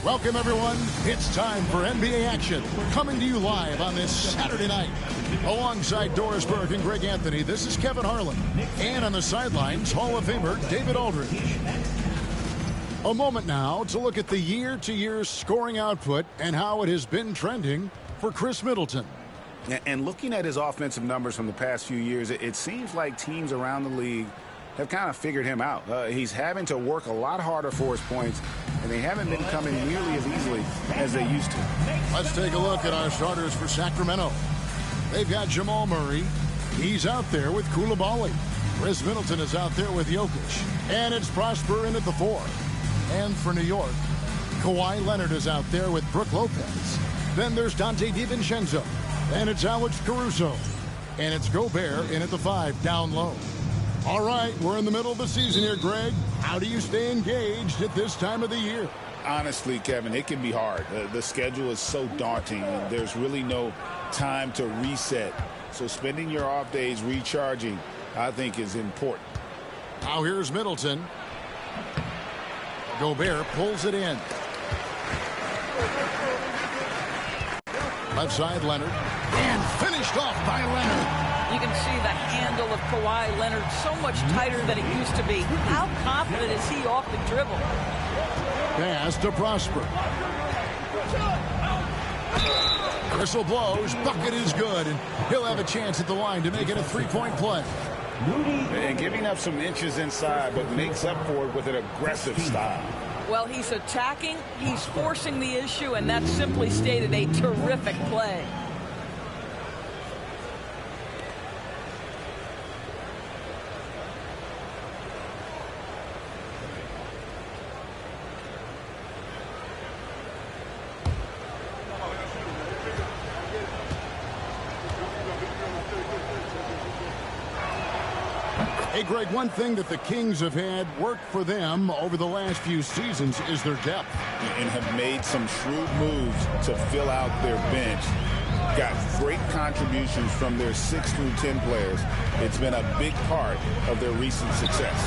Welcome, everyone. It's time for NBA action. Coming to you live on this Saturday night. Alongside Doris Burke and Greg Anthony, this is Kevin Harlan. And on the sidelines, Hall of Famer David Aldridge. A moment now to look at the year-to-year scoring output and how it has been trending for Khris Middleton. And looking at his offensive numbers from the past few years, it seems like teams around the league have kind of figured him out. He's having to work a lot harder for his points, and they haven't been coming nearly as easily as they used to. Let's take a look at our starters for Sacramento. They've got Jamal Murray. He's out there with Coulibaly. Khris Middleton is out there with Jokic. And it's Prosper in at the 4. And for New York, Kawhi Leonard is out there with Brook Lopez. Then there's Dante DiVincenzo. And it's Alex Caruso. And it's Gobert in at the 5, down low. All right, we're in the middle of the season here, Greg. How do you stay engaged at this time of the year? Honestly, Kevin, it can be hard. The schedule is so daunting, and there's really no time to reset. So spending your off days recharging, I think, is important. Now here's Middleton. Gobert pulls it in. Left side, Leonard. And finished off by Leonard. You can see the handle of Kawhi Leonard so much tighter than it used to be. How confident is he off the dribble? Pass to Prosper. Whistle blows. Bucket is good. And he'll have a chance at the line to make it a three-point play. And giving up some inches inside, but makes up for it with an aggressive style. Well, he's attacking, he's forcing the issue, and that's simply stated a terrific play. Hey, Greg, one thing that the Kings have had work for them over the last few seasons is their depth. And have made some shrewd moves to fill out their bench. Got great contributions from their 6 through 10 players. It's been a big part of their recent success.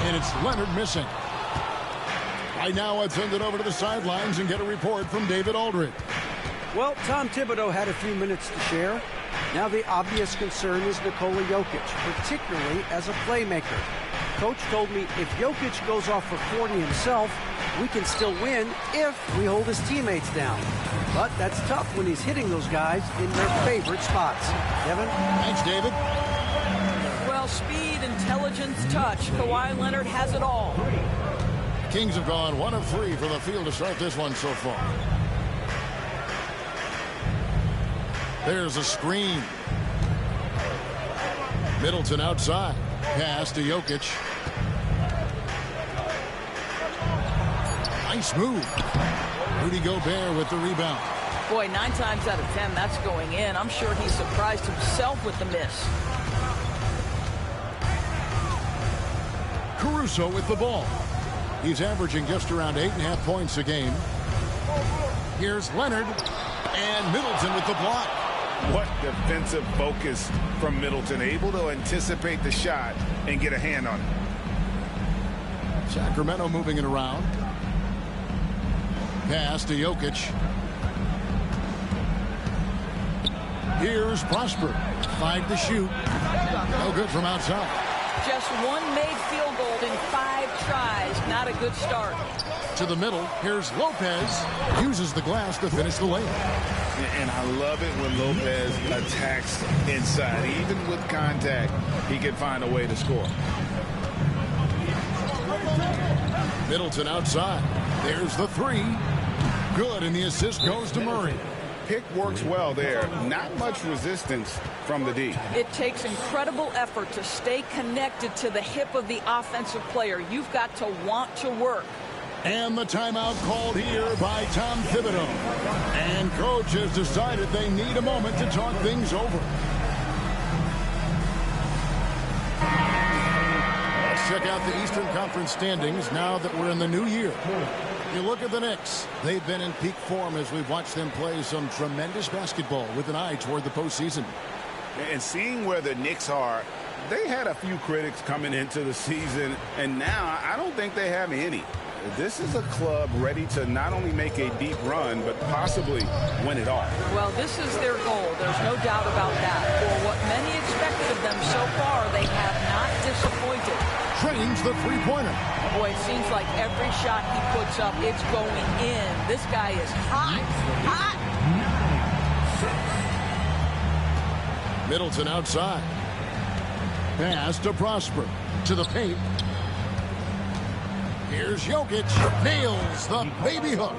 And it's Leonard missing. Right now, let's send it over to the sidelines and get a report from David Aldridge. Well, Tom Thibodeau had a few minutes to share. Now the obvious concern is Nikola Jokic, particularly as a playmaker. Coach told me if Jokic goes off for 40 himself, we can still win if we hold his teammates down. But that's tough when he's hitting those guys in their favorite spots. Kevin? Thanks, David. Well, speed, intelligence, touch. Kawhi Leonard has it all. Kings have gone 1 of 3 for the field to start this one so far. There's a screen. Middleton outside. Pass to Jokic. Nice move. Rudy Gobert with the rebound. Boy, 9 times out of 10, that's going in. I'm sure he surprised himself with the miss. Caruso with the ball. He's averaging just around 8.5 points a game. Here's Leonard. And Middleton with the block. What defensive focus from Middleton, able to anticipate the shot and get a hand on it. Sacramento moving it around. Pass to Jokic. Here's Prosper. 5 to shoot. No good from outside. Just 1 made field goal in 5 tries. Not a good start. To the middle. Here's Lopez. Uses the glass to finish the layup. And I love it when Lopez attacks inside. Even with contact, he can find a way to score. Middleton outside. There's the 3. Good, and the assist goes to Murray. Pick works well there. Not much resistance from the D. It takes incredible effort to stay connected to the hip of the offensive player. You've got to want to work. And the timeout called here by Tom Thibodeau. And coach has decided they need a moment to talk things over. Let's check out the Eastern Conference standings now that we're in the new year. You look at the Knicks. They've been in peak form as we've watched them play some tremendous basketball with an eye toward the postseason. And seeing where the Knicks are, they had a few critics coming into the season, and now I don't think they have any. This is a club ready to not only make a deep run, but possibly win it all. Well, this is their goal. There's no doubt about that. For what many expected of them so far, they have not disappointed. Trains the three-pointer. Boy, it seems like every shot he puts up, it's going in. This guy is hot, hot. Middleton outside. Pass to Prosper. To the paint. Here's Jokic. Nails the baby hook.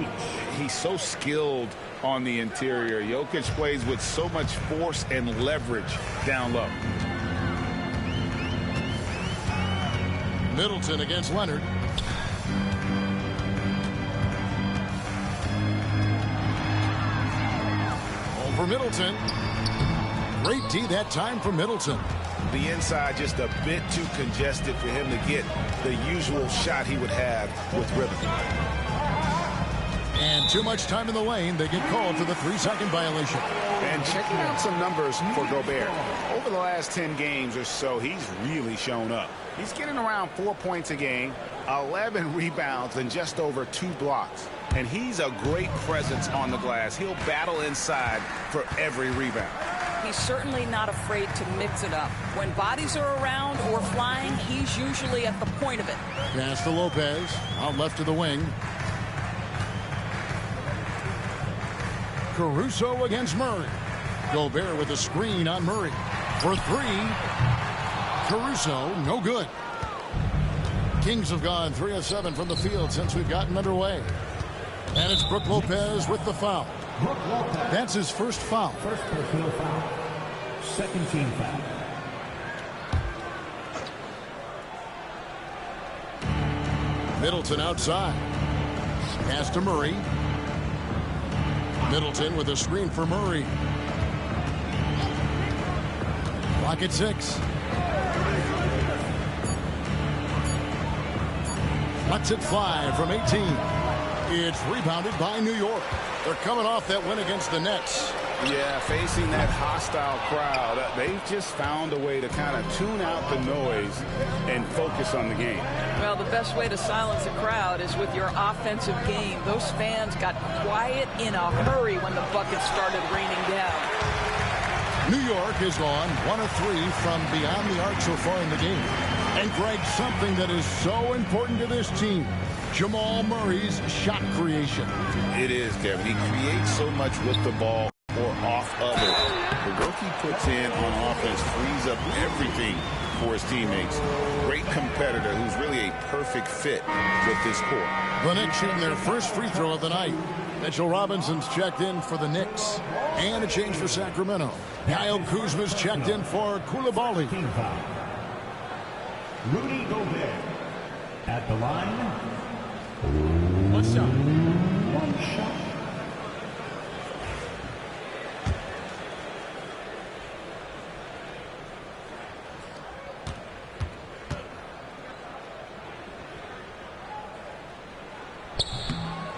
He's so skilled on the interior. Jokic plays with so much force and leverage down low. Middleton against Leonard. Over Middleton. Great D that time for Middleton. The inside just a bit too congested for him to get the usual shot he would have with rhythm. And too much time in the lane. They get called for the 3-second violation. And checking out some numbers for Gobert. Over the last 10 games or so, he's really shown up. He's getting around 4 points a game, 11 rebounds, and just over 2 blocks. And he's a great presence on the glass. He'll battle inside for every rebound. He's certainly not afraid to mix it up. When bodies are around or flying, he's usually at the point of it. Pass to Lopez. Out left to the wing. Caruso against Murray. Gobert with a screen on Murray. For 3. Caruso, no good. Kings have gone 3 of 7 from the field since we've gotten underway. And it's Brook Lopez with the foul. That's his first foul. First personal foul. Second team foul. Middleton outside. Pass to Murray. Middleton with a screen for Murray. Clock at 6. Lets it fly from 18. It's rebounded by New York. They're coming off that win against the Nets. Yeah, facing that hostile crowd, they've just found a way to kind of tune out the noise and focus on the game. Well, the best way to silence a crowd is with your offensive game. Those fans got quiet in a hurry when the buckets started raining down. New York has gone 1 of 3 from beyond the arc so far in the game. And Greg, something that is so important to this team, Jamal Murray's shot creation. It is, Kevin. He creates so much with the ball or off of it. The work he puts in on offense frees up everything for his teammates. Great competitor who's really a perfect fit with this core. The Knicks shooting their first free throw of the night. Mitchell Robinson's checked in for the Knicks. And a change for Sacramento. Kyle Kuzma's checked in for Coulibaly. Rudy Gobert at the line. What's up? One shot.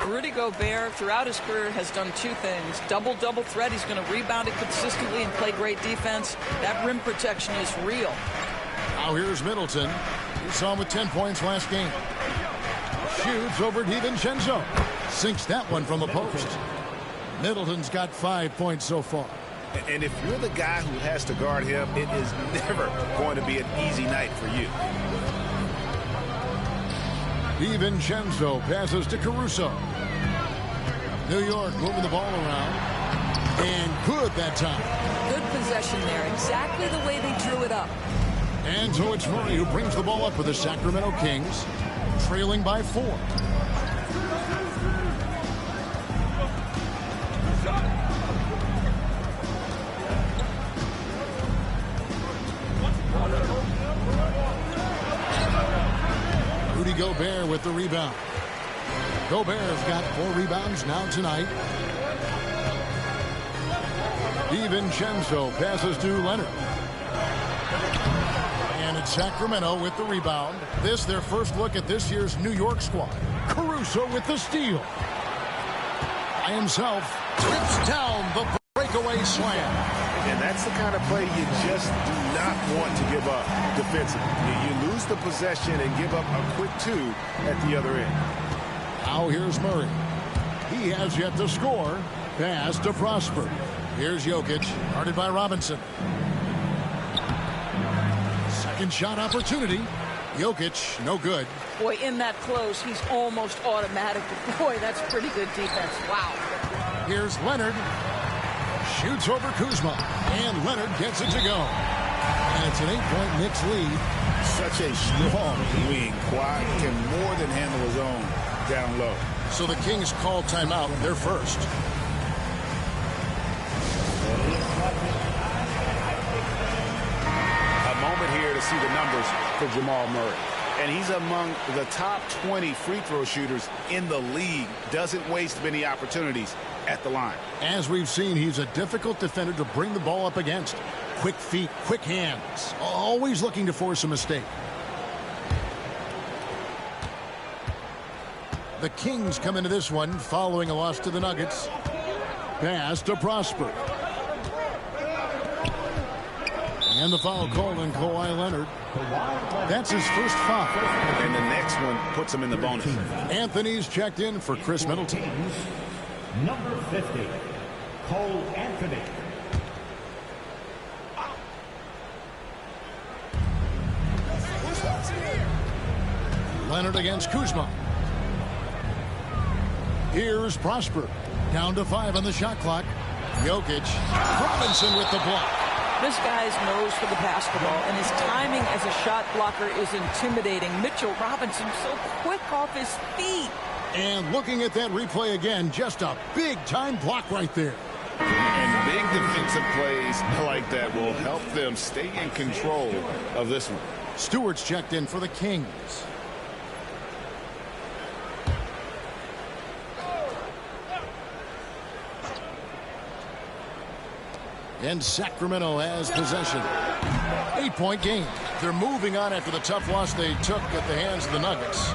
Rudy Gobert, throughout his career, has done 2 things. Double-double threat. He's going to rebound it consistently and play great defense. That rim protection is real. Now here's Middleton. We saw him with 10 points last game. Shoots over DiVincenzo. Sinks that one from the post. Middleton's got 5 points so far. And if you're the guy who has to guard him, it is never going to be an easy night for you. DiVincenzo passes to Caruso. New York moving the ball around. And good that time. Good possession there. Exactly the way they drew it up. And so it's Murray who brings the ball up for the Sacramento Kings, trailing by 4. Rudy Gobert with the rebound. Gobert's got 4 rebounds now tonight. DiVincenzo passes to Leonard. And it's Sacramento with the rebound. This, their first look at this year's New York squad. Caruso with the steal. By himself, tips down the breakaway slam. And that's the kind of play you just do not want to give up defensively. You lose the possession and give up a quick 2 at the other end. Now here's Murray. He has yet to score. Pass to Prosper. Here's Jokic, guarded by Robinson. Second shot opportunity. Jokic, no good. Boy, in that close, he's almost automatic. Boy, that's pretty good defense. Wow. Here's Leonard. Shoots over Kuzma. And Leonard gets it to go. And it's an 8-point Knicks lead. Such a strong wing. Kawhi can more than handle his own down low. So the Kings call timeout. They're first. A moment here to see the numbers for Jamal Murray. And he's among the top 20 free throw shooters in the league. Doesn't waste many opportunities at the line. As we've seen, he's a difficult defender to bring the ball up against. Quick feet, quick hands. Always looking to force a mistake. The Kings come into this one following a loss to the Nuggets. Pass to Prosper. And the foul called on Kawhi Leonard. That's his first foul. And the next one puts him in the bonus. Anthony's checked in for Chris Middleton. Number 50, Cole Anthony. Leonard against Kuzma. Here's Prosper. Down to 5 on the shot clock. Jokic. Robinson with the block. This guy's nose for the basketball, and his timing as a shot blocker is intimidating. Mitchell Robinson so quick off his feet. And looking at that replay again, just a big-time block right there. And big defensive plays like that will help them stay in control of this one. Stewart's checked in for the Kings. And Sacramento has possession. 8-point game. They're moving on after the tough loss they took at the hands of the Nuggets.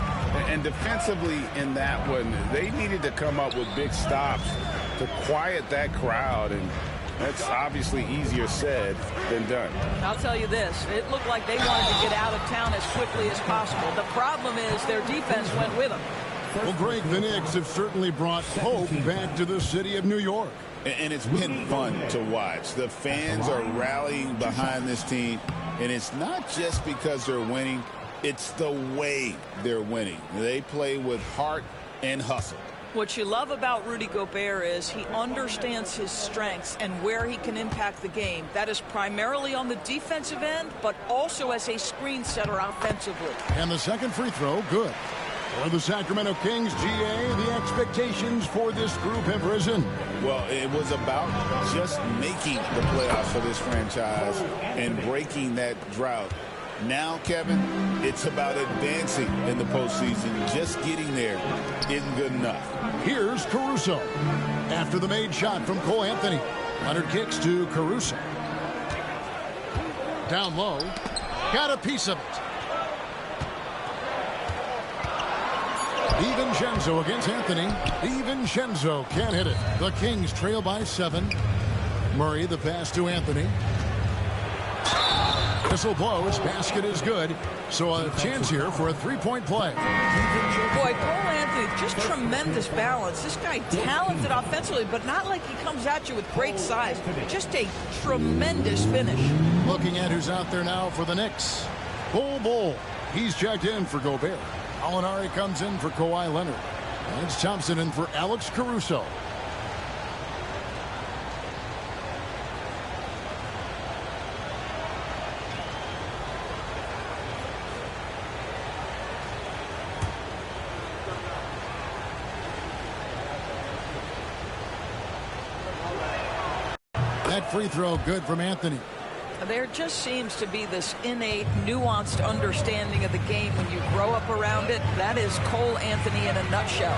And defensively in that one, they needed to come up with big stops to quiet that crowd. And that's obviously easier said than done. I'll tell you this. It looked like they wanted to get out of town as quickly as possible. The problem is their defense went with them. Well, Greg, the Knicks have certainly brought hope back to the city of New York. And it's been fun to watch. The fans are rallying behind this team. And it's not just because they're winning. It's the way they're winning. They play with heart and hustle. What you love about Rudy Gobert is he understands his strengths and where he can impact the game. That is primarily on the defensive end, but also as a screen setter offensively. And the second free throw, good. For the Sacramento Kings, GA, the expectations for this group have risen. Well, it was about just making the playoffs for this franchise and breaking that drought. Now, Kevin, it's about advancing in the postseason. Just getting there isn't good enough. Here's Caruso. After the made shot from Cole Anthony. Leonard kicks to Caruso. Down low. Got a piece of it. DiVincenzo against Anthony. DiVincenzo can't hit it. The Kings trail by 7. Murray, the pass to Anthony. Whistle blows. Basket is good. So a chance here for a three-point play. Boy, Cole Anthony, just tremendous balance. This guy talented offensively, but not like he comes at you with great size. Just a tremendous finish. Looking at who's out there now for the Knicks. Bull. He's checked in for Gobert. Alinari comes in for Kawhi Leonard. It's Thompson in for Alex Caruso. That free throw good from Anthony. There just seems to be this innate, nuanced understanding of the game when you grow up around it. That is Cole Anthony in a nutshell.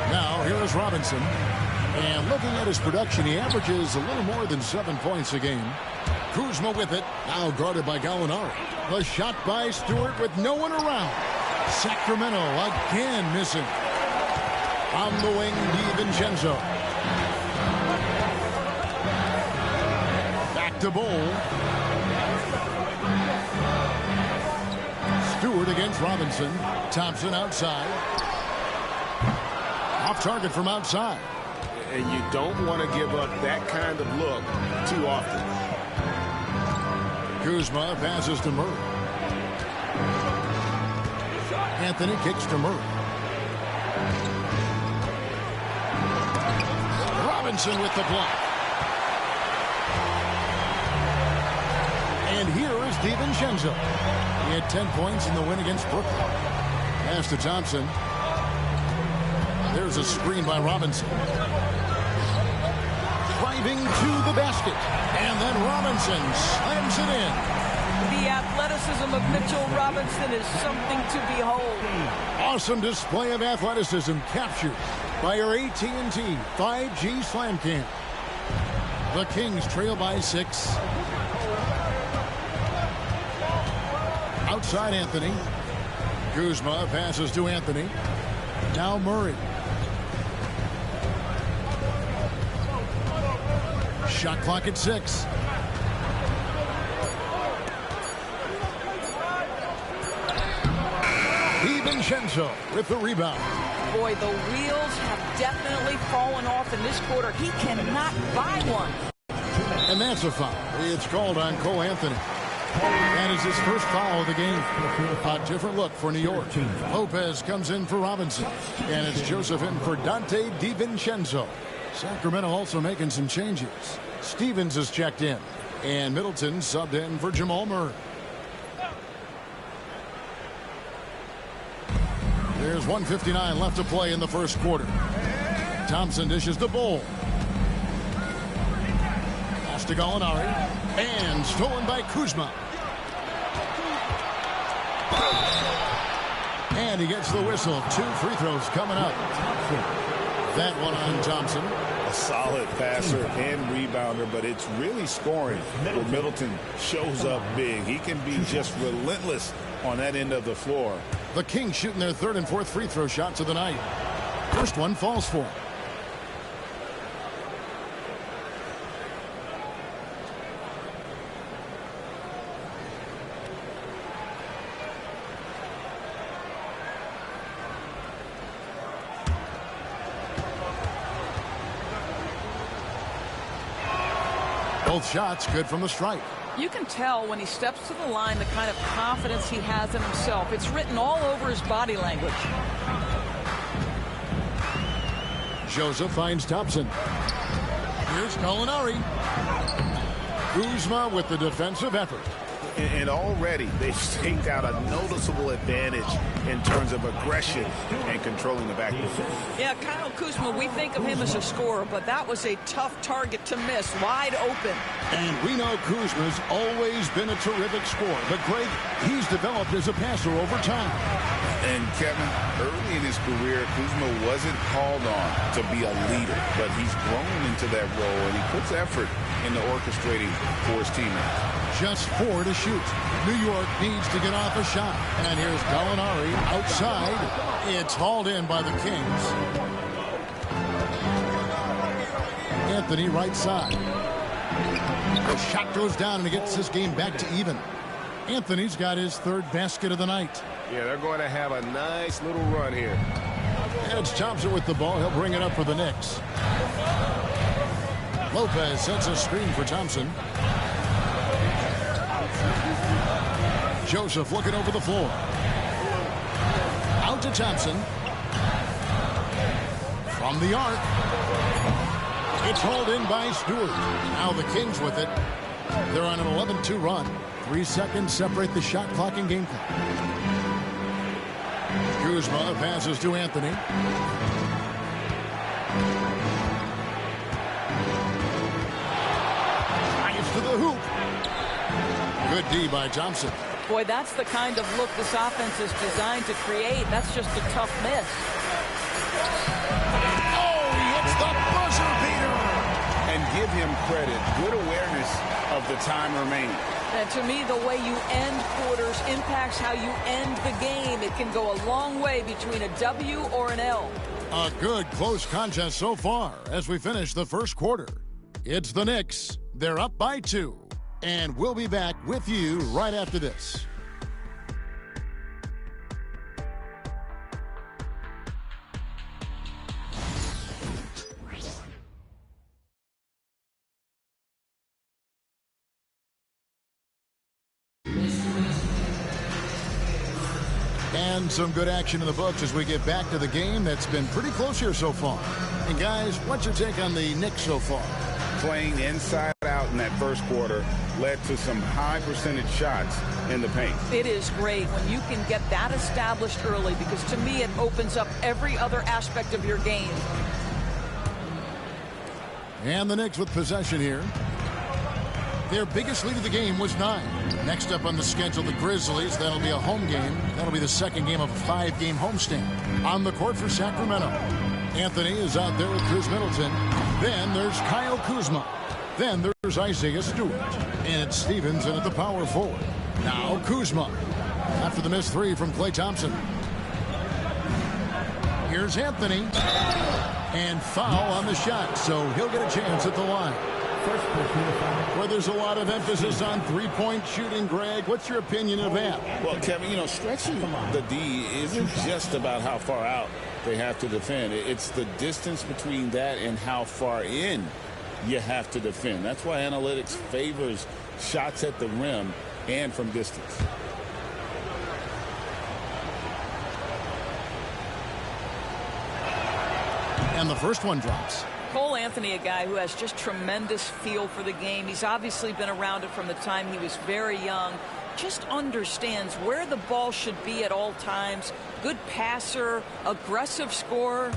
Now, here is Robinson. And looking at his production, he averages a little more than 7 points a game. Kuzma with it, now guarded by Gallinari. The shot by Stewart with no one around. Sacramento again missing. On the wing, DiVincenzo. Back to Bull. Stewart against Robinson. Thompson outside. Off target from outside. And you don't want to give up that kind of look too often. Kuzma passes to Murray. Anthony kicks to Murray. Robinson with the block. And here is DiVincenzo. He had 10 points in the win against Brooklyn. Pass to Thompson. There's a screen by Robinson. Driving to the basket. And then Robinson slams it in. The athleticism of Mitchell Robinson is something to behold. Awesome display of athleticism captured by our AT&T 5G Slam Cam. The Kings trail by 6. Outside Anthony. Kuzma passes to Anthony. Now Murray. Shot clock at 6. DiVincenzo with the rebound. Boy, the wheels have definitely fallen off in this quarter. He cannot buy one. And that's a foul. It's called on Cole Anthony. And it's his first foul of the game. A different look for New York. Lopez comes in for Robinson. And it's Joseph in for Dante DiVincenzo. Sacramento also making some changes. Stevens is checked in. And Middleton subbed in for Jamal Murray. There's 1:59 left to play in the first quarter. Thompson dishes the Bull. Pass to Gallinari. And stolen by Kuzma. And he gets the whistle. 2 free throws coming up. That one on Thompson. A solid passer and rebounder, but it's really scoring where Middleton shows up big. He can be just relentless on that end of the floor. The Kings shooting their 3rd and 4th free throw shots of the night. First one falls for him. Both shots good from the stripe. You can tell when he steps to the line the kind of confidence he has in himself. It's written all over his body language. Joseph finds Thompson. Here's Gallinari. Kuzma with the defensive effort. And already they've staked out a noticeable advantage in terms of aggression and controlling the backcourt. Yeah, Kyle Kuzma, we think of him as a scorer, but that was a tough target to miss, wide open. And we know Kuzma's always been a terrific scorer, but Greg, he's developed as a passer over time. And Kevin, early in his career, Kuzma wasn't called on to be a leader, but he's grown into that role, and he puts effort into orchestrating for his teammates. Just 4 to shoot. New York needs to get off a shot. And here's Gallinari outside. It's hauled in by the Kings. Anthony right side. The shot goes down and it gets this game back to even. Anthony's got his 3rd basket of the night. Yeah, they're going to have a nice little run here. And it's Thompson with the ball. He'll bring it up for the Knicks. Lopez sets a screen for Thompson. Joseph looking over the floor. Out to Thompson. From the arc. It's hauled in by Stewart. Now the Kings with it. They're on an 11-2 run. 3 seconds separate the shot clock and game clock. Kuzma passes to Anthony. Drives to the hoop. Good D by Thompson. Boy, that's the kind of look this offense is designed to create. That's just a tough miss. Oh, he hits the buzzer beater. And give him credit. Good awareness of the time remaining. And to me, the way you end quarters impacts how you end the game. It can go a long way between a W or an L. A good close contest so far as we finish the first quarter. It's the Knicks. They're up by 2. And we'll be back with you right after this. And some good action in the books as we get back to the game that's been pretty close here so far. And guys, what's your take on the Knicks so far? Playing inside out in that first quarter led to some high percentage shots in the paint. It is great when you can get that established early, because to me it opens up every other aspect of your game. And the Knicks with possession here. Their biggest lead of the game was 9. Next up on the schedule, the Grizzlies. That'll be a home game. That'll be the second game of a 5-game homestand. On the court for Sacramento, Anthony is out there with Chris Middleton. Then there's Kyle Kuzma. Then there's Isaiah Stewart. And it's Stevens in at the power forward. Now Kuzma after the missed 3 from Klay Thompson. Here's Anthony. And foul on the shot, so he'll get a chance at the line. Where there's a lot of emphasis on three-point shooting, Greg. What's your opinion of that? Well, Kevin, you know, stretching the D isn't just about how far out they have to defend. It's the distance between that and how far in you have to defend. That's why analytics favors shots at the rim and from distance. And the first one drops. Cole Anthony, a guy who has just tremendous feel for the game. He's obviously been around it from the time he was very young. Just understands where the ball should be at all times. Good passer, aggressive scorer.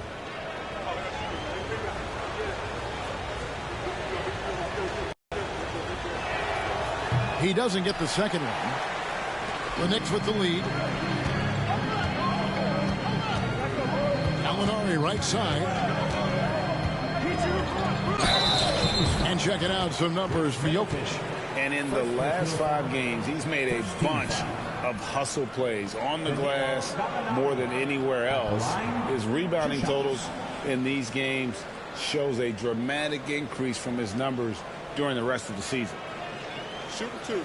He doesn't get the second one. The Knicks with the lead. Gallinari right side. And checking out some numbers for Jokic. And in the last 5 games, he's made a bunch of hustle plays on the glass more than anywhere else. His rebounding totals in these games shows a dramatic increase from his numbers during the rest of the season. Shooting 2.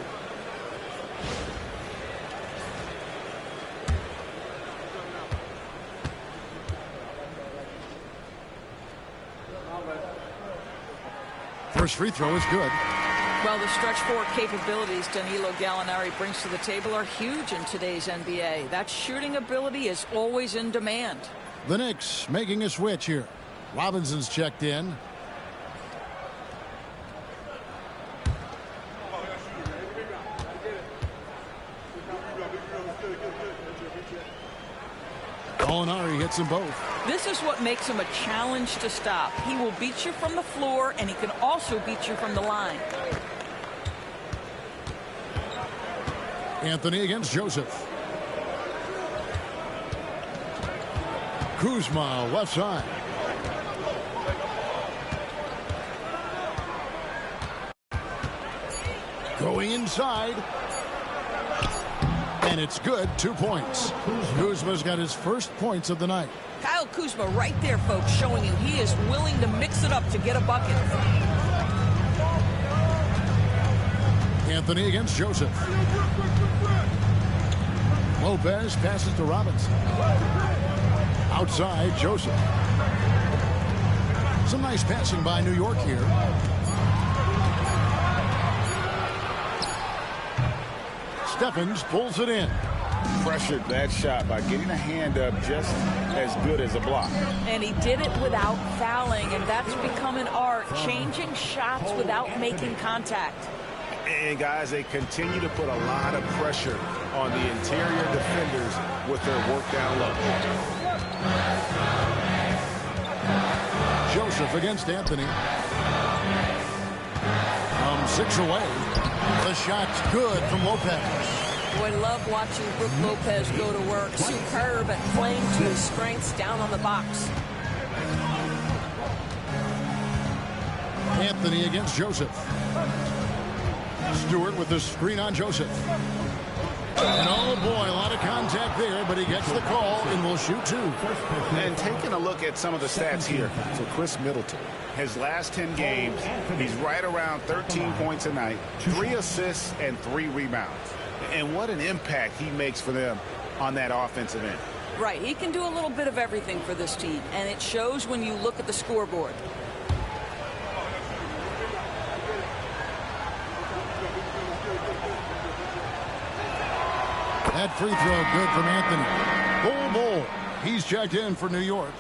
First free throw is good. Well, the stretch four capabilities Danilo Gallinari brings to the table are huge in today's NBA. That shooting ability is always in demand. The Knicks making a switch here. Robinson's checked in. Gallinari hits them both. This is what makes him a challenge to stop. He will beat you from the floor, and he can also beat you from the line. Anthony against Joseph. Kuzma left side. Going inside. And it's good. 2 points. Kuzma's got his first points of the night. Kyle Kuzma right there, folks, showing you he is willing to mix it up to get a bucket. Anthony against Joseph. Lopez passes to Robinson. Outside, Joseph. Some nice passing by New York here. Stephens pulls it in. Pressured that shot by getting a hand up just as good as a block. And he did it without fouling, and that's become an art, changing shots without making contact. And guys, they continue to put a lot of pressure on the interior defenders with their work down low. Joseph against Anthony. From 6 away. The shot's good from Lopez. Boy, love watching Brook Lopez go to work. Superb at playing to his strengths down on the box. Anthony against Joseph. Stewart with the screen on Joseph. And oh boy, a lot of contact there, but he gets the call and will shoot 2. And taking a look at some of the stats here. So Chris Middleton, his last 10 games, he's right around 13 points a night, 3 assists and 3 rebounds. And what an impact he makes for them on that offensive end. Right, he can do a little bit of everything for this team, and it shows when you look at the scoreboard. That free throw good from Anthony. Bull. He's checked in for New York.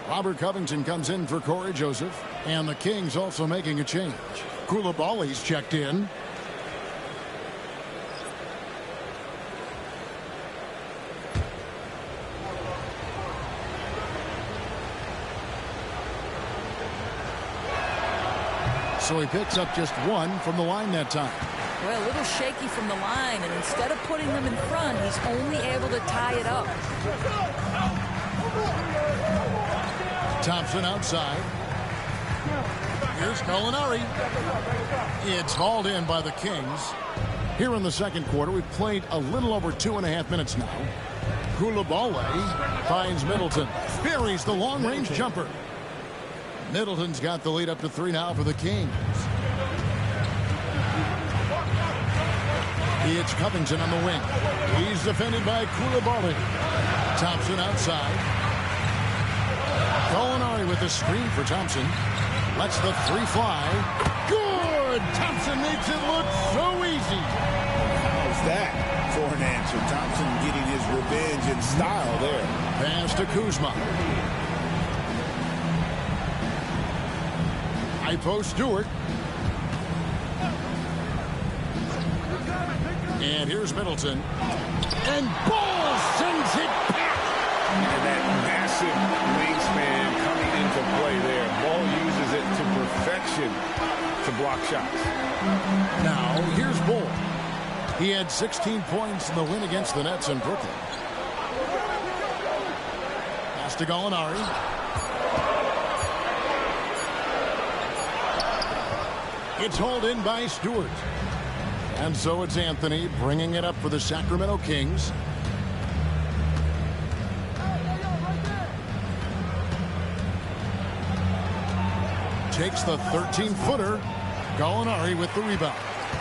Robert Covington comes in for Corey Joseph. And the Kings also making a change. Koulibaly's checked in. So he picks up just one from the line that time. Well, a little shaky from the line, and instead of putting them in front, he's only able to tie it up. Thompson outside. Here's Gallinari. It's hauled in by the Kings. Here in the second quarter, we've played a little over 2.5 minutes now. Koulibaly finds Middleton. Buries the long-range jumper. Middleton's got the lead up to 3 now for the Kings. It's Covington on the wing. He's defended by Koulibaly. Thompson outside. Gallinari with the screen for Thompson. Lets the 3 fly. Good! Thompson makes it look so easy. How's that for an answer? Thompson getting his revenge in style there. Pass to Kuzma. High post Stewart. And here's Middleton. And Ball sends it back. And that massive wingspan coming into play there. Ball uses it to perfection to block shots. Now, here's Bull. He had 16 points in the win against the Nets in Brooklyn. Pass to Gallinari. It's hauled in by Stewart. And so it's Anthony bringing it up for the Sacramento Kings. Takes the 13-footer. Gallinari with the rebound.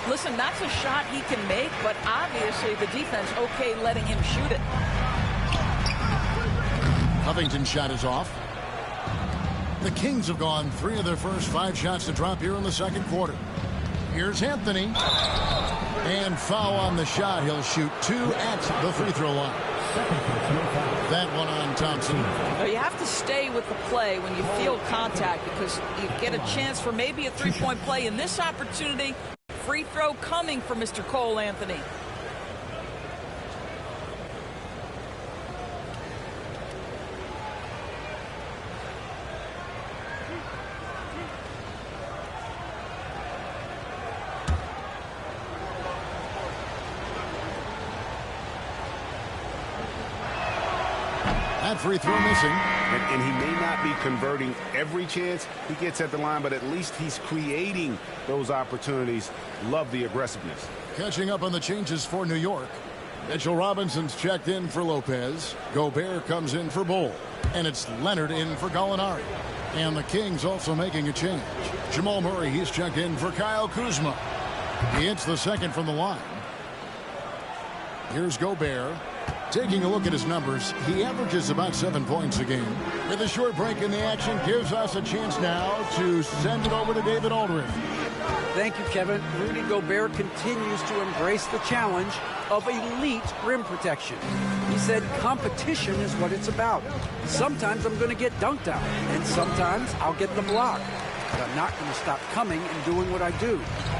Listen, that's a shot he can make, but obviously the defense okay letting him shoot it. Covington's shot is off. The Kings have gone 3 of their first 5 shots to drop here in the second quarter. Here's Anthony. And foul on the shot. He'll shoot 2 at the free throw line. That one on Thompson. Now you have to stay with the play when you feel contact because you get a chance for maybe a 3-point play. In this opportunity, free throw coming for Mr. Cole Anthony. That free throw missing. And he may not be converting every chance he gets at the line, but at least he's creating those opportunities. Love the aggressiveness. Catching up on the changes for New York. Mitchell Robinson's checked in for Lopez. Gobert comes in for Bull. And it's Leonard in for Gallinari. And the Kings also making a change. Jamal Murray, he's checked in for Kyle Kuzma. He hits the second from the line. Here's Gobert. Taking a look at his numbers, he averages about 7 points a game. With a short break in the action, gives us a chance now to send it over to David Aldridge. Thank you, Kevin. Rudy Gobert continues to embrace the challenge of elite rim protection. He said competition is what it's about. Sometimes I'm going to get dunked on, and sometimes I'll get the block. But I'm not going to stop coming and doing what I do.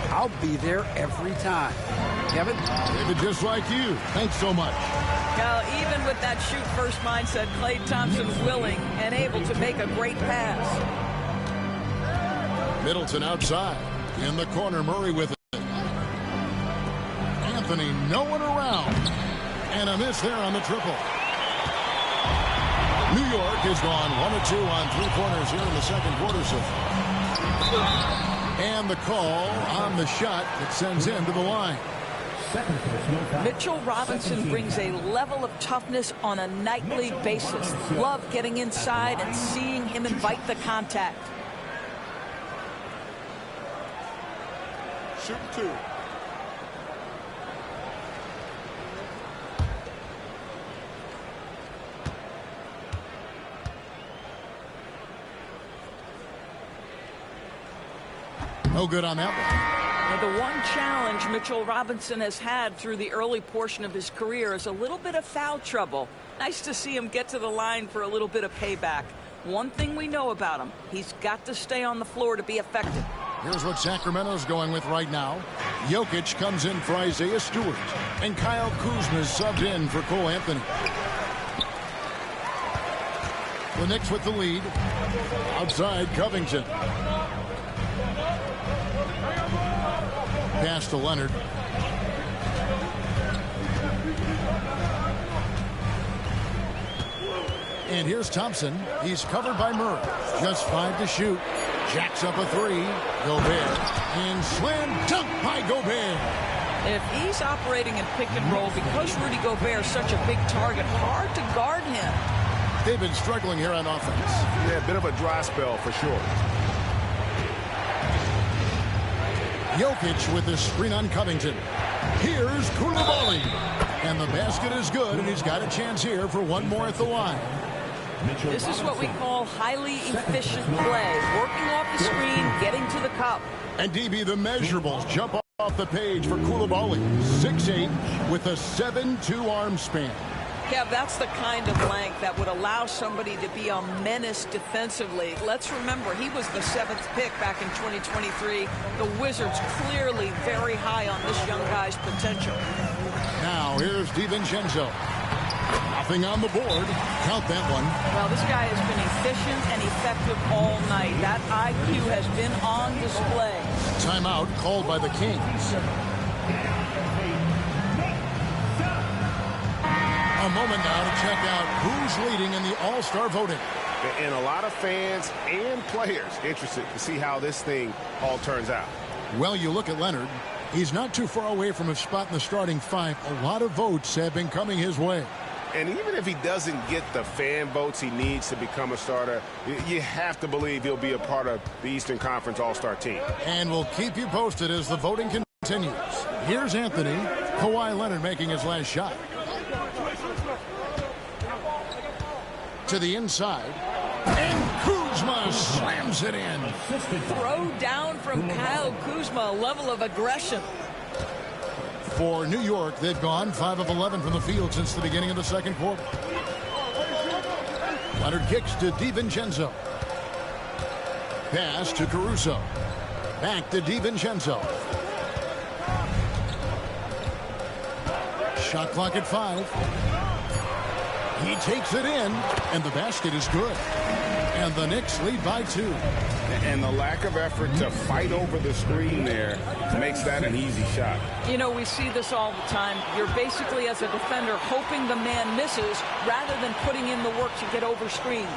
I'll be there every time. Kevin? David, just like you. Thanks so much. Now, even with that shoot-first mindset, Klay Thompson's willing and able to make a great pass. Middleton outside. In the corner, Murray with it. Anthony, no one around. And a miss there on the triple. New York has gone 1 of 2 on 3-pointers here in the second quarter so far. And the call on the shot that sends him to the line. Mitchell Robinson brings a level of toughness on a nightly basis. Love getting inside and seeing him invite the contact. Shoot 2. No good on that one. Now, the one challenge Mitchell Robinson has had through the early portion of his career is a little bit of foul trouble. Nice to see him get to the line for a little bit of payback. One thing we know about him, he's got to stay on the floor to be effective. Here's what Sacramento's going with right now. Jokic comes in for Isaiah Stewart. And Kyle Kuzma is subbed in for Cole Anthony. The Knicks with the lead. Outside, Covington. Pass to Leonard. And here's Thompson. He's covered by Murray. Just 5 to shoot. Jacks up a 3. Gobert. And slam dunk by Gobert. If he's operating in pick and roll, because Rudy Gobert is such a big target, hard to guard him. They've been struggling here on offense. Yeah, a bit of a dry spell for sure. Jokic with the screen on Covington. Here's Koulibaly. And the basket is good, and he's got a chance here for one more at the line. This is what we call highly efficient play. Working off the screen, getting to the cup. And DB, the measurables jump off the page for Koulibaly. 6'8" with a 7'2" arm span. Yeah, that's the kind of length that would allow somebody to be a menace defensively. Let's remember, he was the 7th pick back in 2023. The Wizards clearly very high on this young guy's potential. Now, here's DiVincenzo. Nothing on the board. Count that one. Well, this guy has been efficient and effective all night. That IQ has been on display. Timeout called by the Kings. A moment now to check out who's leading in the All-Star voting. And a lot of fans and players interested to see how this thing all turns out. Well, you look at Leonard. He's not too far away from a spot in the starting 5. A lot of votes have been coming his way. And even if he doesn't get the fan votes he needs to become a starter, you have to believe he'll be a part of the Eastern Conference All-Star team. And we'll keep you posted as the voting continues. Here's Anthony. Kawhi Leonard making his last shot. To the inside. And Kuzma slams it in. Throw down from Kyle Kuzma, a level of aggression. For New York, they've gone 5 of 11 from the field since the beginning of the second quarter. Leonard kicks to DiVincenzo. Pass to Caruso. Back to DiVincenzo. Shot clock at 5. He takes it in, and the basket is good. And the Knicks lead by 2. And the lack of effort to fight over the screen there makes that an easy shot. You know, we see this all the time. You're basically, as a defender, hoping the man misses rather than putting in the work to get over screens.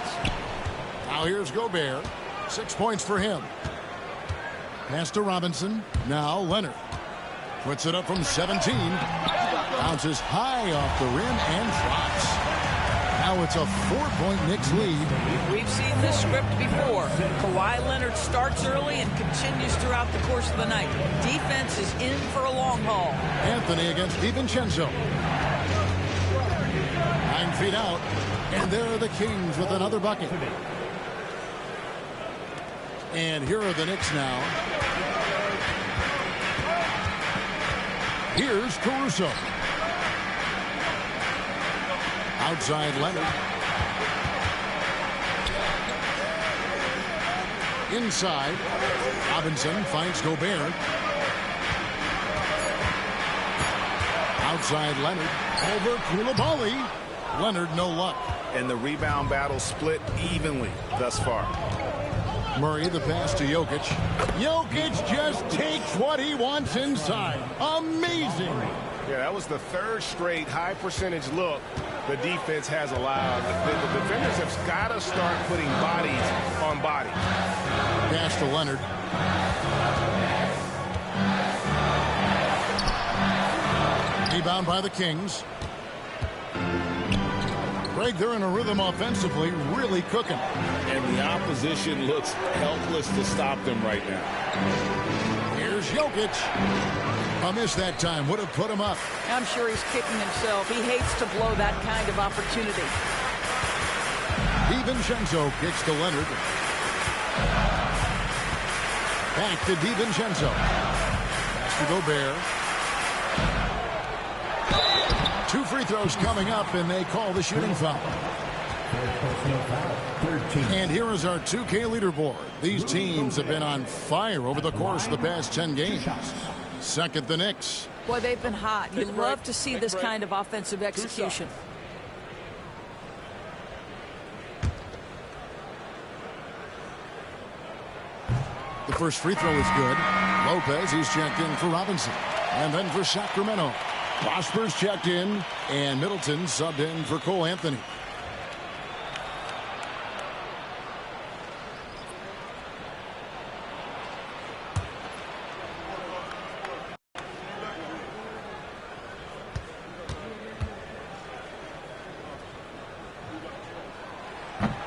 Now here's Gobert. 6 points for him. Pass to Robinson. Now Leonard. Puts it up from 17. Bounces high off the rim and drops. Now it's a 4-point Knicks lead. We've seen this script before. Kawhi Leonard starts early and continues throughout the course of the night. Defense is in for a long haul. Anthony against DiVincenzo. 9 feet out. And there are the Kings with another bucket. And here are the Knicks now. Here's Caruso. Outside Leonard. Inside. Robinson finds Gobert. Outside Leonard. Over Koulibaly. Leonard no luck. And the rebound battle split evenly thus far. Murray the pass to Jokic. Jokic just takes what he wants inside. Amazing. Yeah, that was the 3rd straight high percentage look the defense has allowed. The defenders have got to start putting bodies on bodies. Pass to Leonard. Rebound by the Kings. Greg, they're in a rhythm offensively, really cooking. And the opposition looks helpless to stop them right now. Here's Jokic. A miss that time would have put him up. I'm sure he's kicking himself. He hates to blow that kind of opportunity. DiVincenzo kicks to Leonard. Back to DiVincenzo. Pass to Gobert. 2 free throws coming up, and they call the shooting foul. And here is our 2K leaderboard. These teams have been on fire over the course of the past 10 games. Second, the Knicks. Boy, they've been hot. You love to see this kind of offensive execution. The first free throw is good. Lopez, he's checked in for Robinson. And then for Sacramento, Prosper's checked in, and Middleton subbed in for Cole Anthony.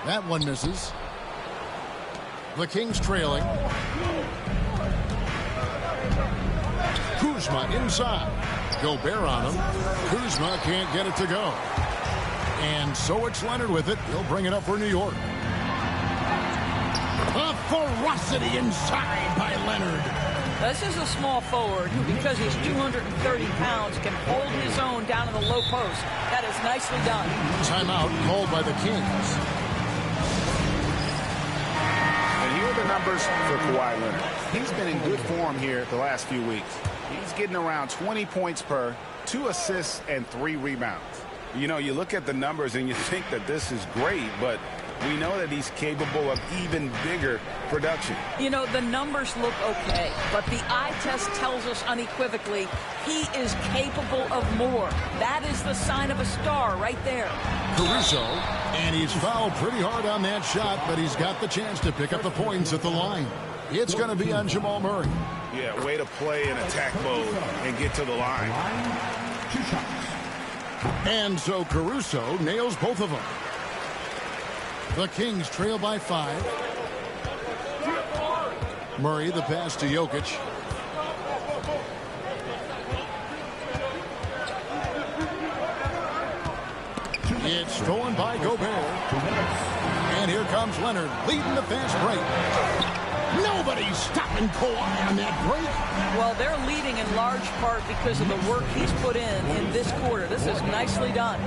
That one misses. The Kings trailing. Kuzma inside. Gobert on him. Kuzma can't get it to go. And so it's Leonard with it. He'll bring it up for New York. A ferocity inside by Leonard. This is a small forward who, because he's 230 pounds, can hold his own down in the low post. That is nicely done. Timeout called by the Kings. The numbers for Kawhi Leonard. He's been in good form here the last few weeks. He's getting around 20 points per, 2 assists, and 3 rebounds. You know, you look at the numbers and you think that this is great, but we know that he's capable of even bigger production. You know, the numbers look okay, but the eye test tells us unequivocally he is capable of more. That is the sign of a star right there. Caruso, and he's fouled pretty hard on that shot, but he's got the chance to pick up the points at the line. It's going to be on Jamal Murray. Yeah, way to play in attack mode and get to the line. 2 shots. And so Caruso nails both of them. The Kings trail by 5. Murray, the pass to Jokic. It's stolen by Gobert. And here comes Leonard, leading the fast break. Nobody's stopping Kawhi on that break. Well, they're leading in large part because of the work he's put in this quarter. This is nicely done.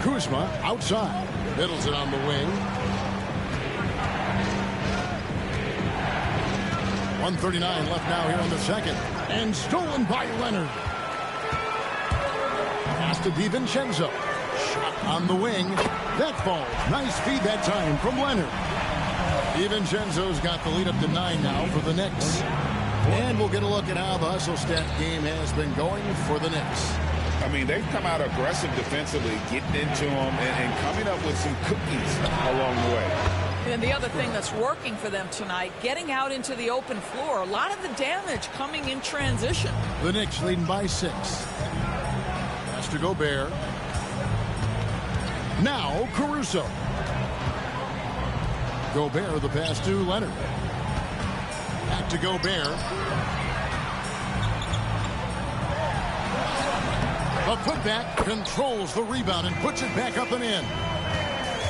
Kuzma outside. Middleton on the wing. 1:39 left now here in the second. And stolen by Leonard. Pass to DiVincenzo. Shot on the wing. That falls. Nice feed that time from Leonard. DiVincenzo's got the lead up to 9 now for the Knicks. And we'll get a look at how the hustle stat game has been going for the Knicks. I mean, they've come out aggressive defensively, getting into them and coming up with some cookies along the way. And the other thing that's working for them tonight, getting out into the open floor. A lot of the damage coming in transition. The Knicks leading by 6. Pass to Gobert. Now Caruso. Gobert, the pass to Leonard. Back to Gobert. The putback controls the rebound and puts it back up and in.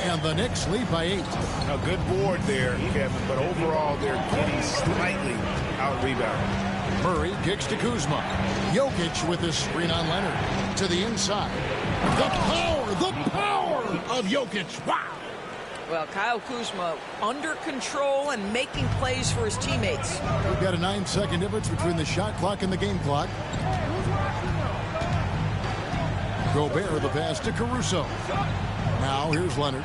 And the Knicks lead by 8. A good board there, Kevin, but overall they're getting slightly out-rebounded. Murray kicks to Kuzma. Jokic with his screen on Leonard. To the inside. The power of Jokic. Wow. Well, Kyle Kuzma under control and making plays for his teammates. We've got a 9-second difference between the shot clock and the game clock. Gobert, the pass to Caruso. Now here's Leonard.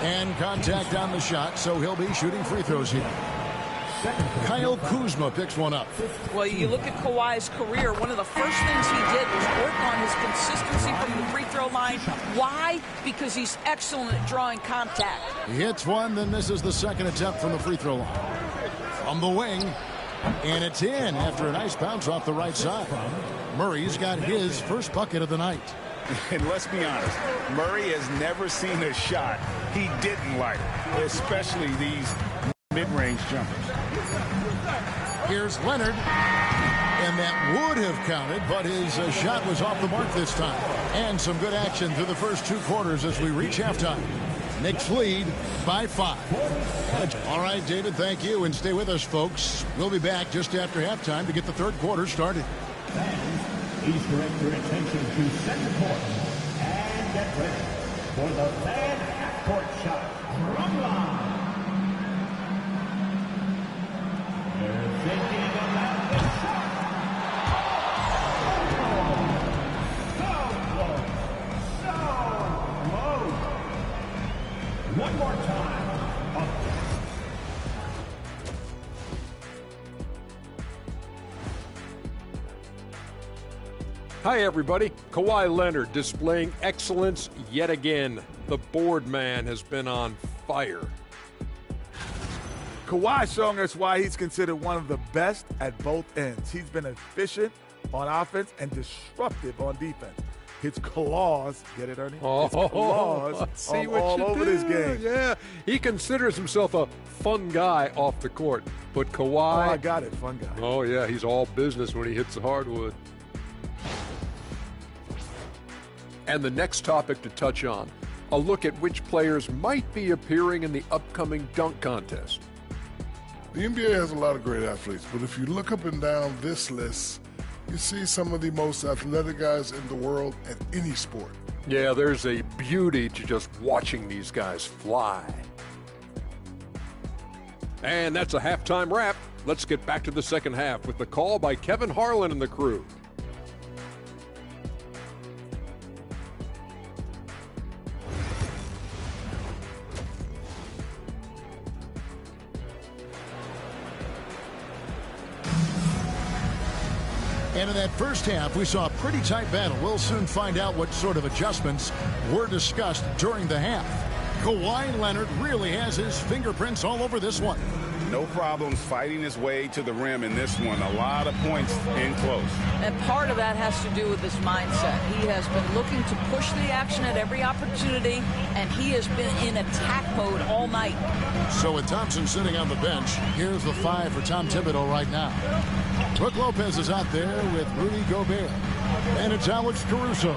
And contact on the shot, so he'll be shooting free throws here. Kyle Kuzma picks one up. Well, you look at Kawhi's career, one of the first things he did was work on his consistency from the free throw line. Why? Because he's excellent at drawing contact. He hits one, then misses the second attempt from the free throw line. From the wing, and it's in after a nice bounce off the right side. Murray's got his first bucket of the night. And let's be honest, Murray has never seen a shot he didn't like, especially these mid-range jumpers. Here's Leonard, and that would have counted, but his shot was off the mark this time. And some good action through the first 2 quarters as we reach halftime. Knicks lead by 5. All right, David, thank you. And stay with us, folks. We'll be back just after halftime to get the third quarter started. Fans, please direct your attention to center court and get ready for the fan half-court shot from line. They're thinking about the shot. One more time. Hi, everybody. Kawhi Leonard displaying excellence yet again. The board man has been on fire. Kawhi showing us why he's considered one of the best at both ends. He's been efficient on offense and disruptive on defense. His claws, get it, Ernie? His claws see are all over this game. Yeah, he considers himself a fun guy off the court. But Kawhi... Oh, I got it, fun guy. Oh, yeah, he's all business when he hits the hardwood. And the next topic to touch on, a look at which players might be appearing in the upcoming dunk contest. The NBA has a lot of great athletes, but if you look up and down this list, you see some of the most athletic guys in the world at any sport. Yeah, there's a beauty to just watching these guys fly. And that's a halftime wrap. Let's get back to the second half with the call by Kevin Harlan and the crew. And in that first half, we saw a pretty tight battle. We'll soon find out what sort of adjustments were discussed during the half. Kawhi Leonard really has his fingerprints all over this one. No problems fighting his way to the rim in this one. A lot of points in close. And part of that has to do with his mindset. He has been looking to push the action at every opportunity, and he has been in attack mode all night. So with Thompson sitting on the bench, here's the 5 for Tom Thibodeau right now. Brook Lopez is out there with Rudy Gobert. And it's Alex Caruso.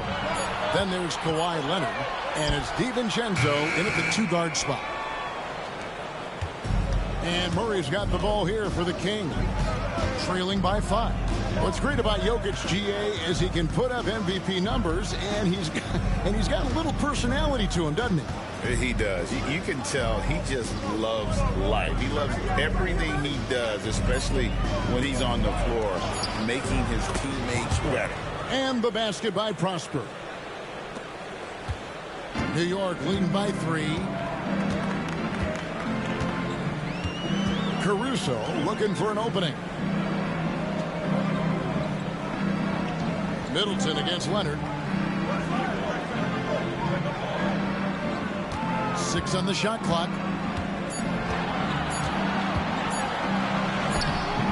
Then there's Kawhi Leonard. And it's DiVincenzo in at the 2-guard spot. And Murray's got the ball here for the King, trailing by 5. What's great about Jokic, GA, is he can put up MVP numbers, and he's got a little personality to him, doesn't he? He does. You can tell he just loves life. He loves everything he does, especially when he's on the floor, making his teammates better. And the basket by Prosper. New York leading by 3. Caruso looking for an opening. Middleton against Leonard. 6 on the shot clock.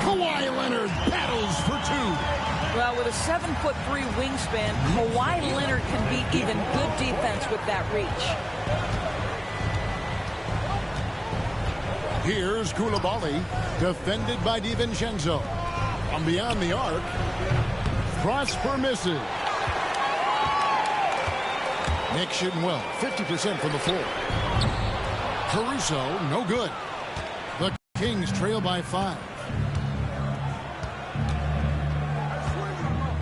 Kawhi Leonard battles for 2. Well, with a 7'3" wingspan, Kawhi Leonard can beat even good defense with that reach. Here's Coulibaly, defended by DiVincenzo. From beyond the arc, Prosper misses. Nick shooting well, 50% from the floor. Caruso, no good. The Kings trail by 5.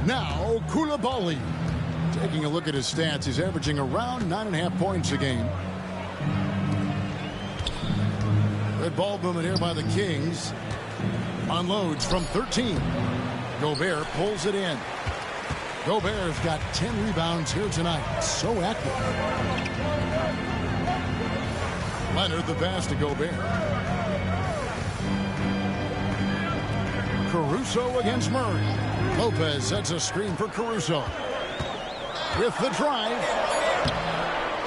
Now, Coulibaly. Taking a look at his stats, he's averaging around 9.5 points a game. Good ball movement here by the Kings. Unloads from 13. Gobert pulls it in. Gobert's got 10 rebounds here tonight. So active. Leonard the pass to Gobert. Caruso against Murray. Lopez sets a screen for Caruso. With the drive.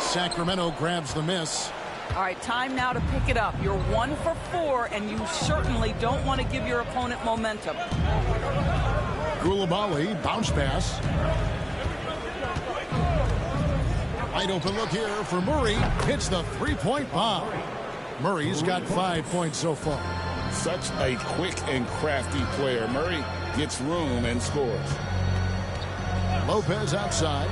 Sacramento grabs the miss. All right, time now to pick it up. You're 1 for 4, and you certainly don't want to give your opponent momentum. Coulibaly, bounce pass. Wide open look here for Murray. Hits the 3-point bomb. Murray's got 5 points so far. Such a quick and crafty player. Murray gets room and scores. Lopez outside.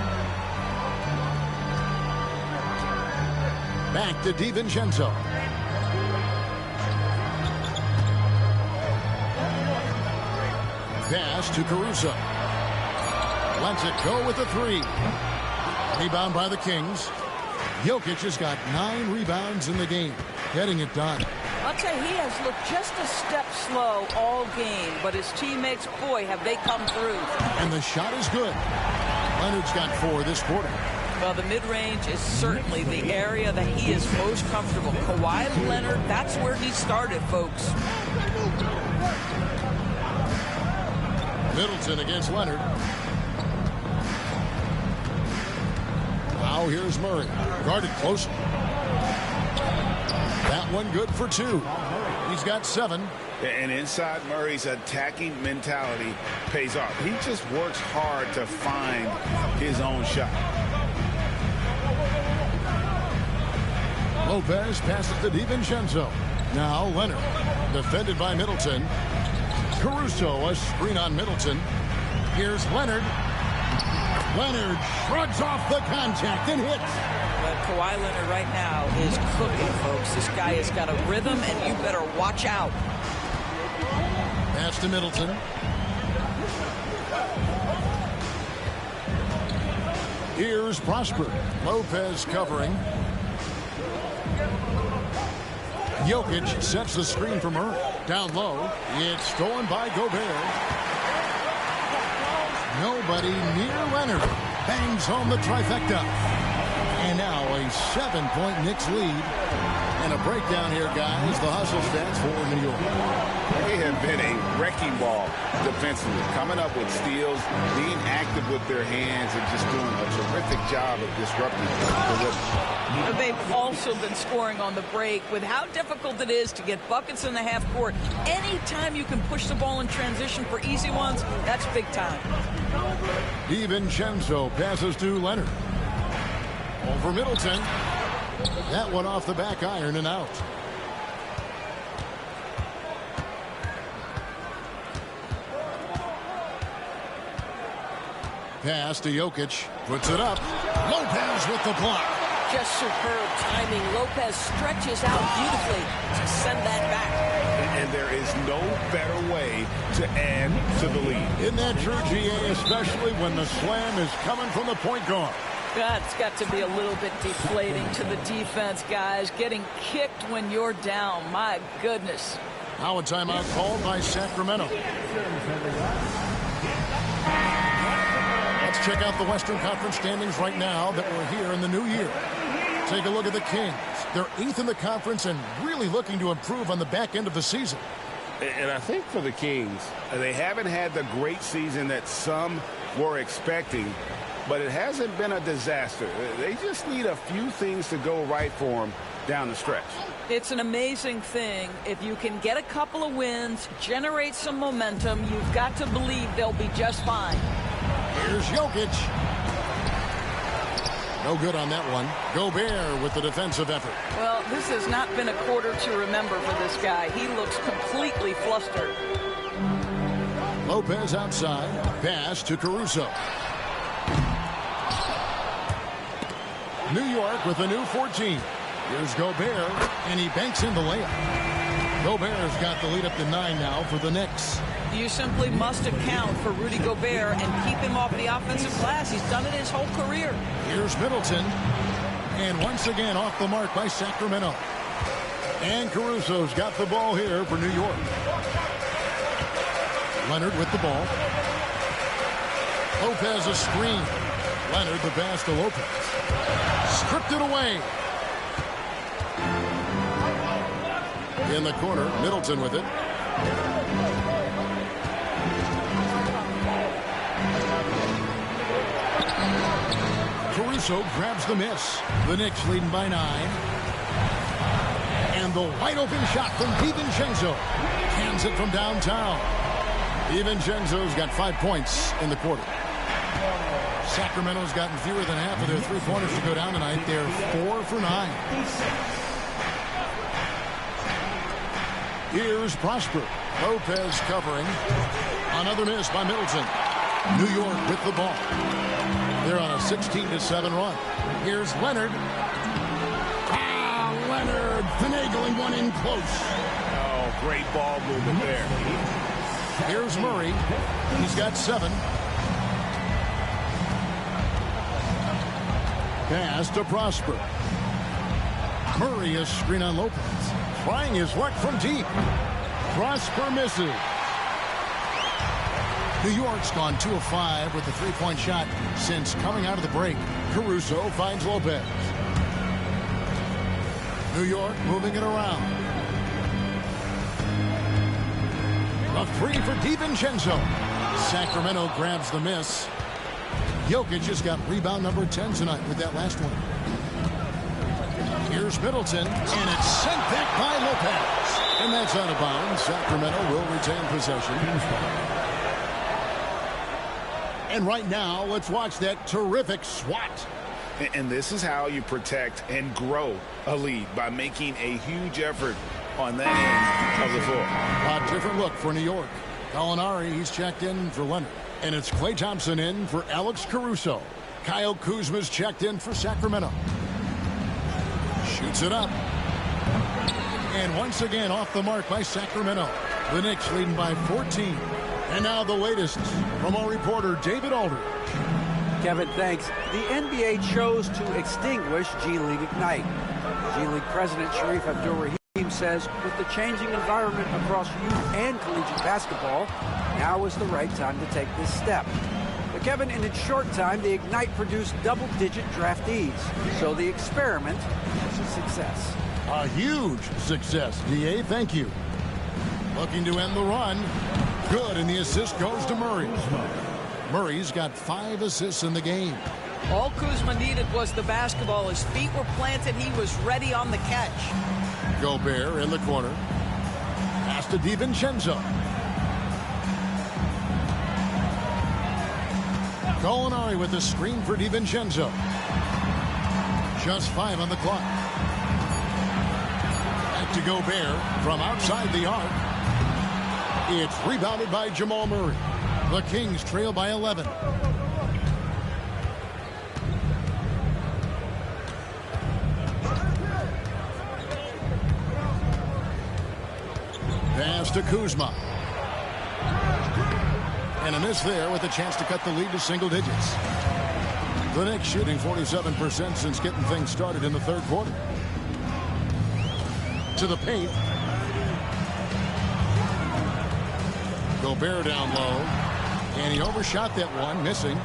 Back to DiVincenzo. Pass to Caruso. Lets it go with the three. Rebound by the Kings. Jokic has got 9 rebounds in the game, getting it done. I'll tell you, he has looked just a step slow all game, but his teammates, boy, have they come through. And the shot is good. Leonard's got 4 this quarter. Well, the mid-range is certainly the area that he is most comfortable. Kawhi Leonard, that's where he started, folks. Middleton against Leonard. Now here's Murray. Guarded close. That one good for 2. He's got 7. And inside Murray's attacking mentality pays off. He just works hard to find his own shot. Lopez passes to DiVincenzo. Now Leonard. Defended by Middleton. Caruso, a screen on Middleton. Here's Leonard. Leonard shrugs off the contact and hits. But Kawhi Leonard right now is cooking, folks. This guy has got a rhythm, and you better watch out. Pass to Middleton. Here's Prosper. Lopez covering. Jokic sets the screen for Murray. Down low. It's stolen by Gobert. Nobody near Leonard. Bangs home the trifecta. And now a 7-point Knicks lead. And a breakdown here, guys. The hustle stats for New York. They have been a wrecking ball defensively, coming up with steals, being active with their hands, and just doing a terrific job of disrupting the rhythm. They've also been scoring on the break. With how difficult it is to get buckets in the half court, anytime you can push the ball in transition for easy ones, that's big time. DiVincenzo passes to Leonard. Over Middleton. That one off the back iron and out. Pass to Jokic. Puts it up. Lopez with the block. Just superb timing. Lopez stretches out beautifully to send that back. And there is no better way to add to the lead. Isn't that true, GA? Especially when the slam is coming from the point guard. That's got to be a little bit deflating to the defense, guys. Getting kicked when you're down. My goodness. Now a timeout called by Sacramento. Let's check out the Western Conference standings right now that we're here in the new year. Take a look at the Kings. They're 8th in the conference and really looking to improve on the back end of the season. And I think for the Kings, they haven't had the great season that some were expecting, but it hasn't been a disaster. They just need a few things to go right for them down the stretch. It's an amazing thing. If you can get a couple of wins, generate some momentum, you've got to believe they'll be just fine. Here's Jokic. No good on that one. Gobert with the defensive effort. Well, this has not been a quarter to remember for this guy. He looks completely flustered. Lopez outside. Pass to Caruso. New York with a new 14. Here's Gobert, and he banks in the layup. Gobert's got the lead up to 9 now for the Knicks. You simply must account for Rudy Gobert and keep him off the offensive glass. He's done it his whole career. Here's Middleton. And once again off the mark by Sacramento. And Caruso's got the ball here for New York. Leonard with the ball. Lopez a screen. Leonard the pass to Lopez. Stripped it away. In the corner, Middleton with it. Caruso grabs the miss. The Knicks leading by 9. And the wide open shot from DiVincenzo. Hands it from downtown. DiVincenzo's got 5 points in the quarter. Sacramento's gotten fewer than half of their three-pointers to go down tonight. They're 4 for 9. Here's Prosper. Lopez covering. Another miss by Middleton. New York with the ball. They're on a 16-7 run. Here's Leonard. Gobert finagling one in close. Oh, great ball movement there. Here's Murray. He's got 7. Pass to Prosper. Murray a screen on Lopez. Trying his luck from deep. Prosper misses. New York's gone 2 of 5 with a 3-point shot since coming out of the break. Caruso finds Lopez. New York moving it around. A 3 for DiVincenzo. Sacramento grabs the miss. Jokic has got rebound number 10 tonight with that last one. Here's Middleton, and it's sent back by Lopez. And that's out of bounds. Sacramento will retain possession. And right now, let's watch that terrific swat. And this is how you protect and grow a lead, by making a huge effort on that end of the floor. A different look for New York. Gallinari, he's checked in for Leonard. And it's Klay Thompson in for Alex Caruso. Kyle Kuzma's checked in for Sacramento. Shoots it up. And once again off the mark by Sacramento. The Knicks leading by 14. And now the latest from our reporter David Aldridge. Kevin, thanks. The NBA chose to extinguish G League Ignite. G League President Sharif Abdur-Rahim says with the changing environment across youth and collegiate basketball, now is the right time to take this step. But Kevin, in its short time, the Ignite produced double-digit draftees. So the experiment was a success. A huge success, DA. Thank you. Looking to end the run. Good, and the assist goes to Murray. Murray's got 5 assists in the game. All Kuzma needed was the basketball. His feet were planted. He was ready on the catch. Gobert in the corner. Pass to DiVincenzo. Gallinari with the screen for DiVincenzo. Just 5 on the clock. Back to Gobert from outside the arc. It's rebounded by Jamal Murray. The Kings trail by 11. Pass to Kuzma. And a miss there with a chance to cut the lead to single digits. The Knicks shooting 47% since getting things started in the third quarter. To the paint. Gobert down low. And he overshot that one, missing.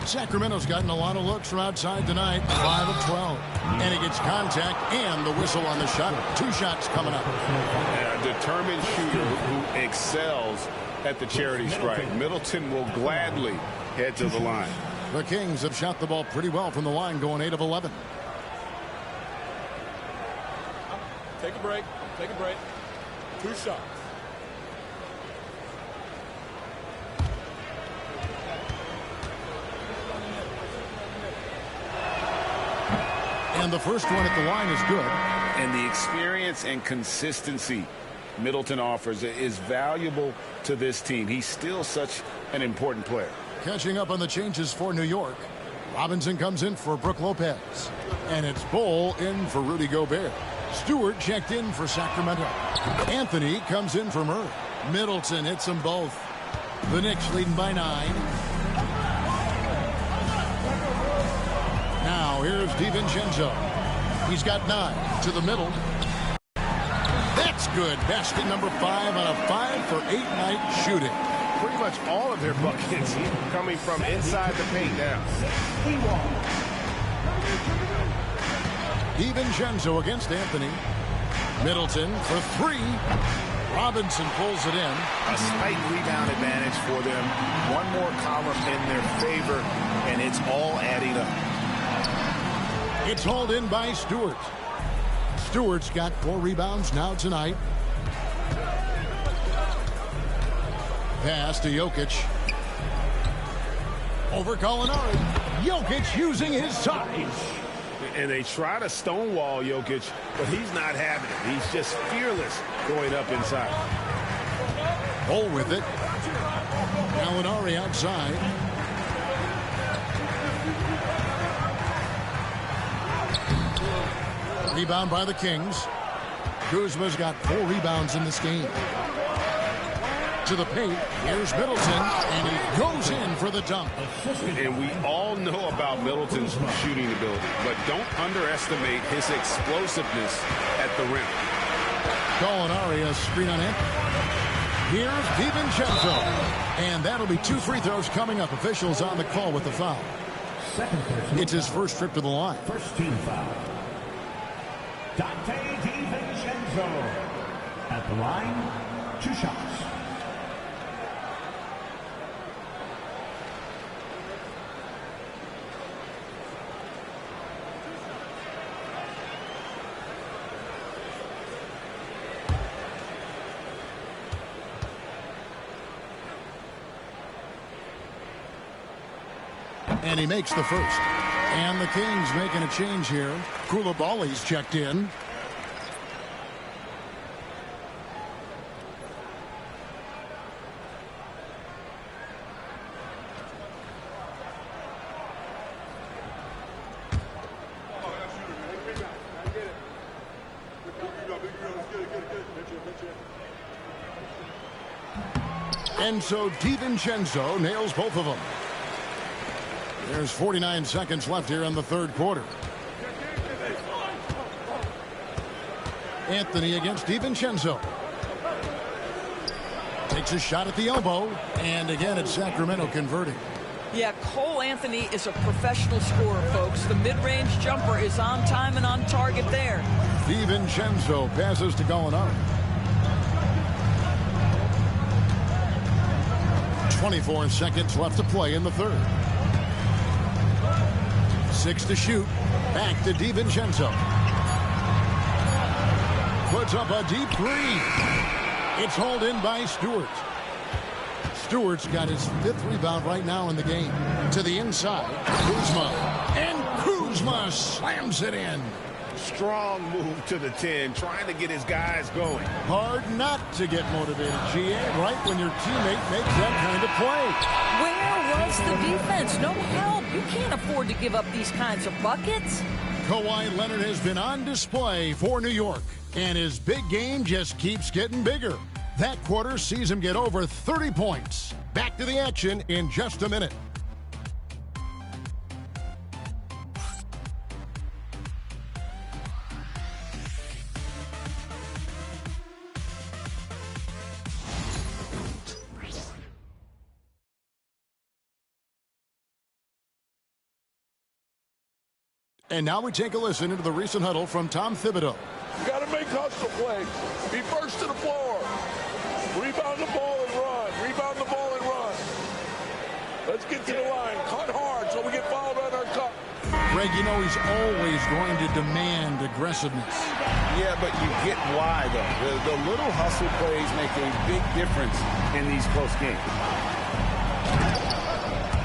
Sacramento's gotten a lot of looks from outside tonight. 5 of 12. And he gets contact and the whistle on the shot. 2 shots coming up. A determined shooter who excels at the charity stripe. Middleton will gladly head to the line. The Kings have shot the ball pretty well from the line, going 8 of 11. Take a break. Take a break. 2 shots. And the first one at the line is good. And the experience and consistency Middleton offers is valuable to this team. He's still such an important player. Catching up on the changes for New York. Robinson comes in for Brook Lopez. And it's Bol in for Rudy Gobert. Stewart checked in for Sacramento. Anthony comes in for Murray. Middleton hits them both. The Knicks leading by 9. Now here's DiVincenzo. He's got 9 to the middle. That's good. Basket number 5 on a 5-for-8 night shooting. Pretty much all of their buckets coming from inside the paint now. DiVincenzo against Anthony. Middleton for 3. Robinson pulls it in. A slight rebound advantage for them. One more column in their favor, and it's all adding up. It's hauled in by Stewart. Stewart's got 4 rebounds now tonight. Pass to Jokic. Over Gallinari. Jokic using his size. And they try to stonewall Jokic, but he's not having it. He's just fearless going up inside. Bol with it. Gallinari outside. Rebound by the Kings. Kuzma's got 4 rebounds in this game. To the paint. Here's Middleton, and he goes in for the dunk. And we all know about Middleton's shooting ability, but don't underestimate his explosiveness at the rim. Gallinari, a screen on it. Here's DiVincenzo. And that'll be 2 free throws coming up. Officials on the call with the foul. It's his first trip to the line. First team foul. Dante DiVincenzo at the line, 2 shots. And he makes the first. And the Kings making a change here. Koulibaly's checked in. And so DiVincenzo nails both of them. There's 49 seconds left here in the third quarter. Anthony against DiVincenzo. Takes a shot at the elbow. And again, it's Sacramento converting. Yeah, Cole Anthony is a professional scorer, folks. The mid-range jumper is on time and on target there. DiVincenzo passes to Gallinari. 24 seconds left to play in the third. 6 to shoot. Back to DiVincenzo. Puts up a deep 3. It's hauled in by Stewart. Stewart's got his 5th rebound right now in the game. To the inside. Kuzma. And Kuzma slams it in. Strong move to the 10, trying to get his guys going. Hard not to get motivated, GA, right when your teammate makes that kind of play. Where was the defense? No help. You can't afford to give up these kinds of buckets. Kawhi Leonard has been on display for New York, and his big game just keeps getting bigger. That quarter sees him get over 30 points. Back to the action in just a minute. And now we take a listen into the recent huddle from Tom Thibodeau. You got to make hustle plays. Be first to the floor. Rebound the ball and run. Rebound the ball and run. Let's get to the line. Cut hard so we get fouled on our cut. Greg, you know he's always going to demand aggressiveness. Yeah, but you get why, though. The little hustle plays make a big difference in these close games.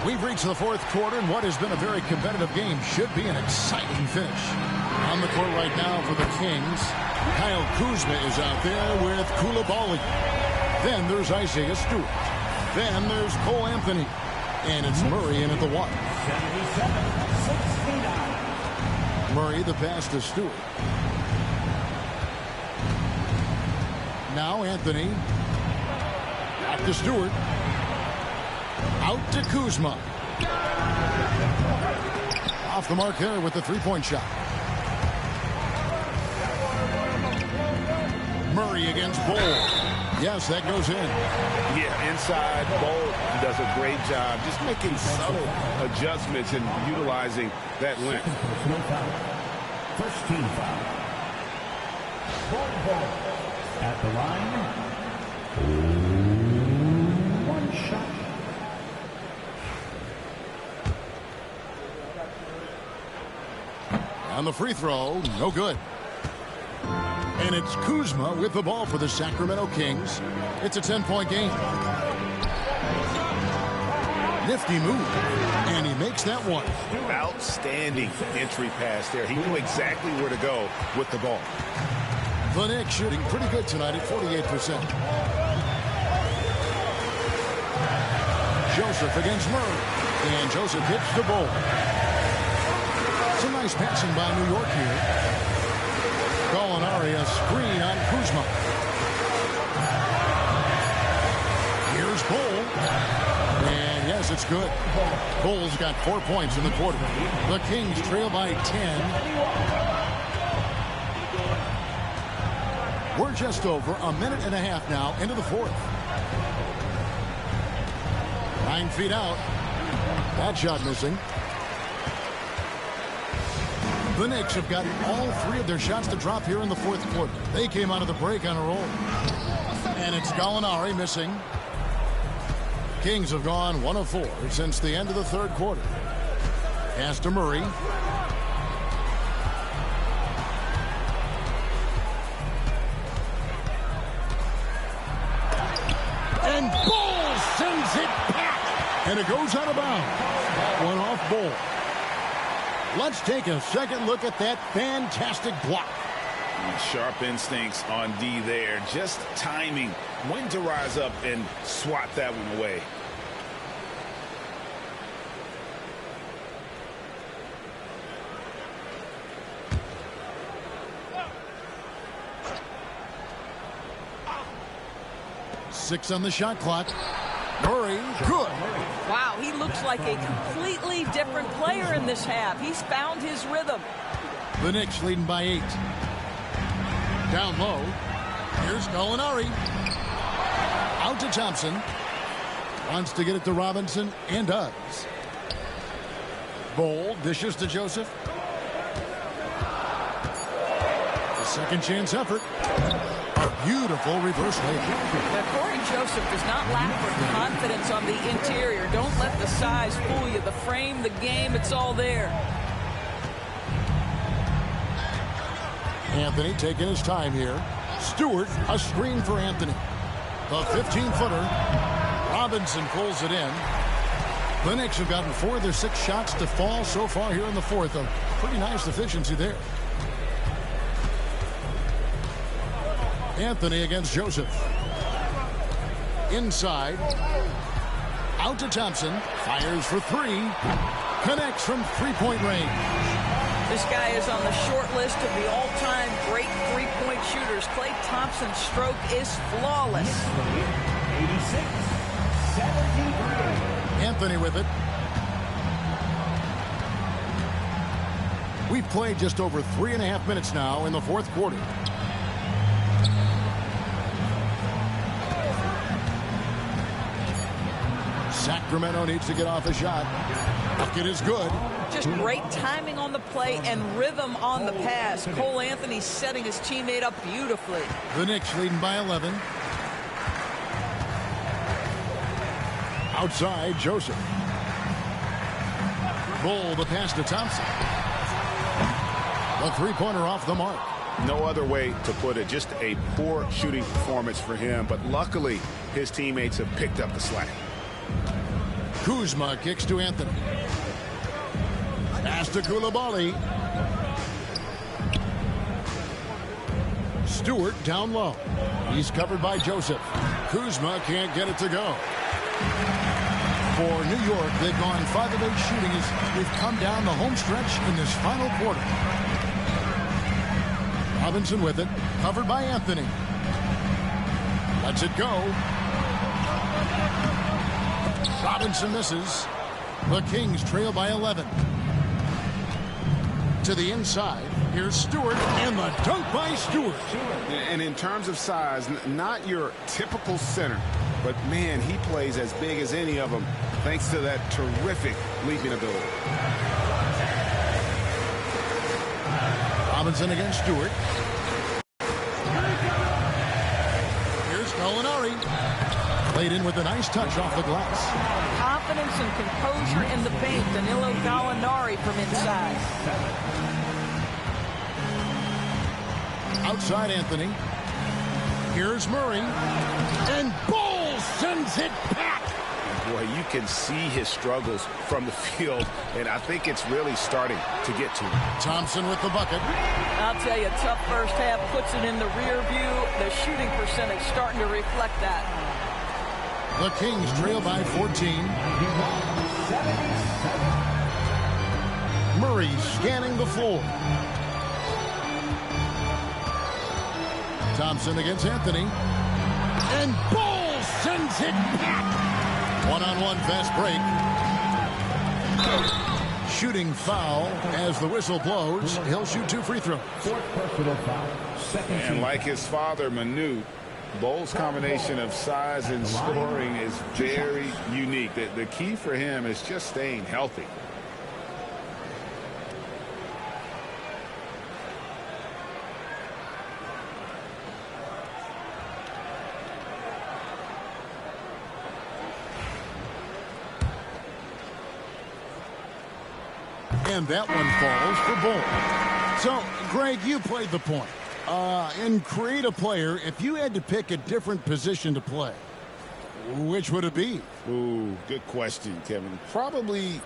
We've reached the fourth quarter, and what has been a very competitive game should be an exciting finish. On the court right now for the Kings, Kyle Kuzma is out there with Koulibaly. Then there's Isaiah Stewart. Then there's Cole Anthony. And it's Murray in at the one. Murray, the pass to Stewart. Now Anthony. Back to Stewart. Out to Kuzma. Off the mark there with the three-point shot. Murray against Bol. Yes, that goes in. Yeah, inside, Bol does a great job just making subtle adjustments and utilizing that length. First team foul. Bol at the line. One shot. On the free throw, no good. And it's Kuzma with the ball for the Sacramento Kings. It's a 10-point game. Nifty move. And he makes that one. Outstanding entry pass there. He knew exactly where to go with the ball. The Knicks shooting pretty good tonight at 48%. Joseph against Murray. And Joseph hits the ball. Some nice passing by New York here. Gallinari, a screen on Kuzma. Here's Bull. And yes, it's good. Bull's got 4 points in the quarter. The Kings trail by 10. We're just over a minute and a half now into the fourth. 9 feet out. That shot missing. The Knicks have gotten all 3 of their shots to drop here in the fourth quarter. They came out of the break on a roll. And it's Gallinari missing. Kings have gone 1 of 4 since the end of the third quarter. Pass to Murray. And Bull sends it back. And it goes out of bounds. That one off Bull. Let's take a second look at that fantastic block. Sharp instincts on D there. Just timing when to rise up and swat that one away. Six on the shot clock. Murray, good. Wow, he looks like a completely different player in this half. He's found his rhythm. The Knicks leading by 8. Down low. Here's Gallinari. Out to Thompson. Wants to get it to Robinson and does. Bull dishes to Joseph. The second chance effort. A beautiful reverse layup. Corey Joseph does not lack for confidence on the interior. Don't let the size fool you. The frame, the game, it's all there. Anthony taking his time here. Stewart, a screen for Anthony. The 15-footer. Robinson pulls it in. The Knicks have gotten 4 of their 6 shots to fall so far here in the fourth. A pretty nice efficiency there. Anthony against Joseph. Inside. Out to Thompson. Fires for 3. Connects from three-point range. This guy is on the short list of the all-time great three-point shooters. Klay Thompson's stroke is flawless. 86-73. Anthony with it. We've played just over 3.5 minutes now in the fourth quarter. Sacramento needs to get off a shot. Bucket is good. Just great timing on the play and rhythm on the pass. Cole Anthony setting his teammate up beautifully. The Knicks leading by 11. Outside, Joseph. Bull, the pass to Thompson. The three-pointer off the mark. No other way to put it. Just a poor shooting performance for him. But luckily, his teammates have picked up the slack. Kuzma kicks to Anthony. Pass to Coulibaly. Stewart down low. He's covered by Joseph. Kuzma can't get it to go. For New York, they've gone 5 of 8 shooting as we've come down the home stretch in this final quarter. Robinson with it. Covered by Anthony. Lets it go. Robinson misses. The Kings trail by 11. To the inside. Here's Stewart, and the dunk by Stewart. And in terms of size, not your typical center, but man, he plays as big as any of them thanks to that terrific leaping ability. Robinson against Stewart. Here's Gallinari. Played in with a nice touch off the glass. Confidence and composure in the paint. Danilo Gallinari from inside. Outside Anthony. Here's Murray. And Bull sends it back. Boy, you can see his struggles from the field, and I think it's really starting to get to him. Thompson with the bucket. I'll tell you, tough first half puts it in the rear view. The shooting percentage starting to reflect that. The Kings trail by 14. Murray scanning the floor. Thompson against Anthony. And Ball sends it back. One-on-one fast break. Shooting foul as the whistle blows. He'll shoot 2 free throws. And like his father, Manute, Bowles' combination of size and scoring is very unique. The key for him is just staying healthy. And that one falls for Bowles. So, Greg, you played the point. In Create a Player, if you had to pick a different position to play, which would it be? Ooh, good question, Kevin. Probably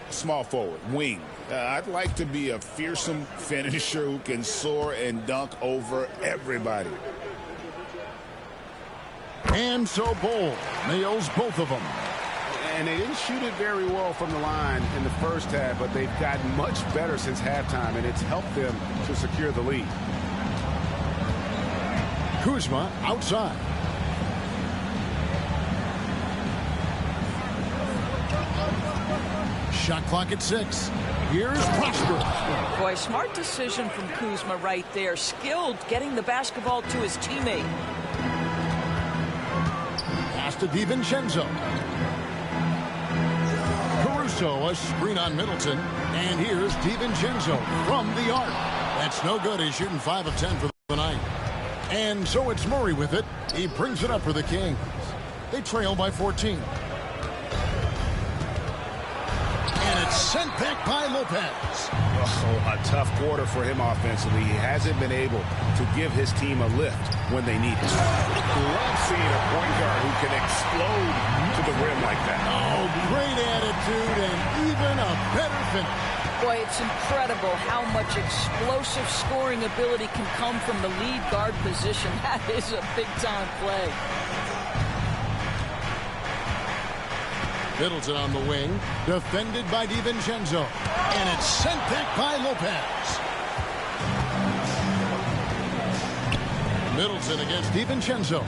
small forward, wing. I'd like to be a fearsome finisher who can soar and dunk over everybody. And so Bowles nails both of them. And they didn't shoot it very well from the line in the first half, but they've gotten much better since halftime, and it's helped them to secure the lead. Kuzma outside. Shot clock at 6. Here's Prosper. Boy, smart decision from Kuzma right there. Skilled getting the basketball to his teammate. Pass to DiVincenzo. Caruso, a screen on Middleton. And here's DiVincenzo from the arc. That's no good. He's shooting 5 of 10 for the night. And so it's Murray with it. He brings it up for the Kings. They trail by 14. And it's sent back by Lopez. Oh, a tough quarter for him offensively. He hasn't been able to give his team a lift when they need it. Love seeing a point guard who can explode to the rim like that. Oh, great attitude and even a better finish. Boy, it's incredible how much explosive scoring ability can come from the lead guard position. That is a big-time play. Middleton on the wing, defended by DiVincenzo. And it's sent back by Lopez. Middleton against DiVincenzo.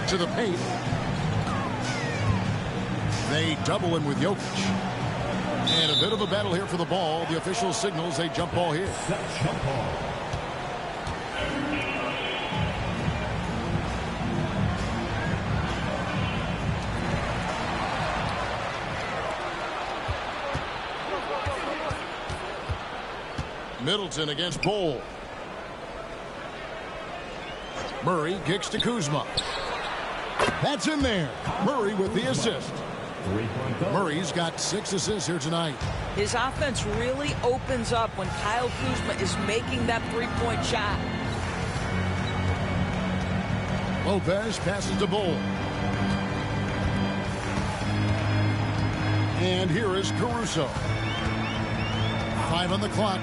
To the paint. They double him with Jokic. And a bit of a battle here for the ball. The official signals a jump ball here. Jump ball. Middleton against Bowles. Murray kicks to Kuzma. That's in there. Murray with the assist. Murray's got 6 assists here tonight. His offense really opens up when Kyle Kuzma is making that three-point shot. Lopez passes to Bowles. And here is Caruso. 5 on the clock.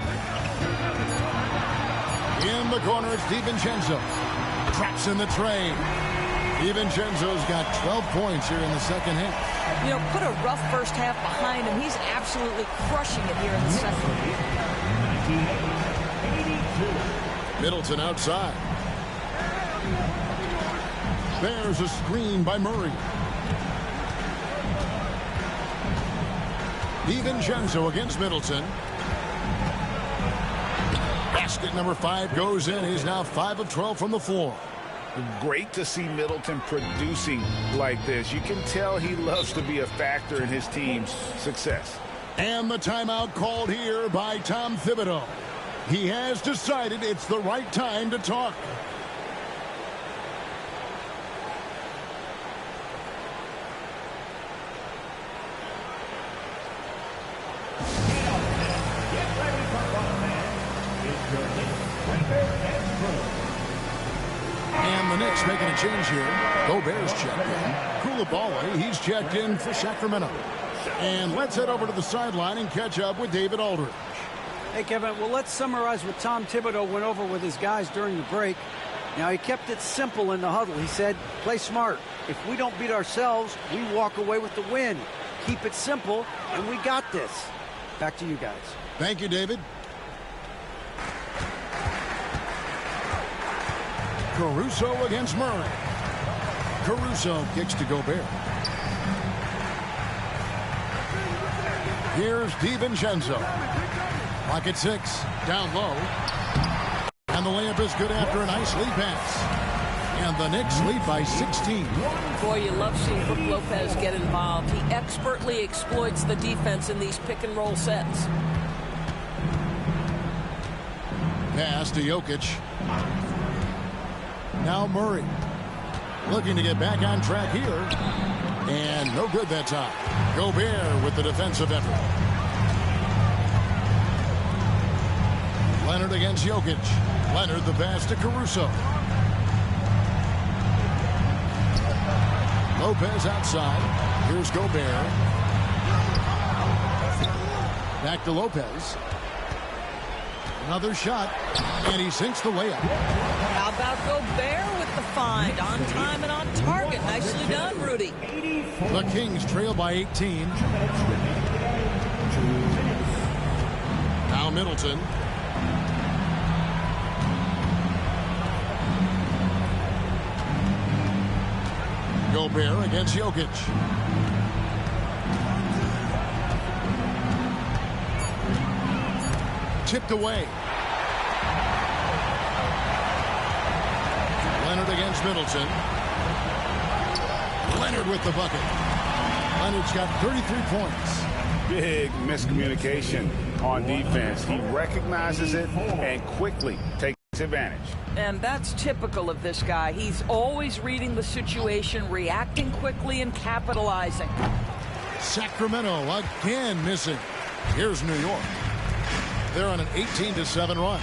In the corner, it's DiVincenzo. Traps in the tray. DiVincenzo's got 12 points here in the second half. You know, put a rough first half behind him. He's absolutely crushing it here in the second. 1982. Middleton outside. There's a screen by Murray. DiVincenzo against Middleton. Basket number 5 goes in. He's now 5 of 12 from the floor. Great to see Middleton producing like this. You can tell he loves to be a factor in his team's success. And the timeout called here by Tom Thibodeau. He has decided it's the right time to talk. And the Knicks making a change here. Gobert's checked in. Coulibaly, he's checked in for Sacramento. And let's head over to the sideline and catch up with David Aldridge. Hey, Kevin, well, let's summarize what Tom Thibodeau went over with his guys during the break. Now, he kept it simple in the huddle. He said, play smart. If we don't beat ourselves, we walk away with the win. Keep it simple, and we got this. Back to you guys. Thank you, David. Caruso against Murray. Caruso kicks to Gobert. Here's DiVincenzo. Clock at 6. Down low. And the layup is good after a nice lead pass. And the Knicks lead by 16. Boy, you love seeing Brook Lopez get involved. He expertly exploits the defense in these pick-and-roll sets. Pass to Jokic. Now Murray. Looking to get back on track here. And no good that time. Gobert with the defensive effort. Leonard against Jokic. Leonard the pass to Caruso. Lopez outside. Here's Gobert. Back to Lopez. Another shot. And he sinks the layup. How about Gobert with the find? On time and on target. Nicely done, Rudy. The Kings trail by 18. Now Middleton. Gobert against Jokic. Tipped away. Leonard against Middleton. Leonard with the bucket. Leonard's got 33 points. Big miscommunication on defense. He recognizes it and quickly takes advantage. And that's typical of this guy. He's always reading the situation, reacting quickly, and capitalizing. Sacramento again missing. Here's New York. They're on an 18-7 run.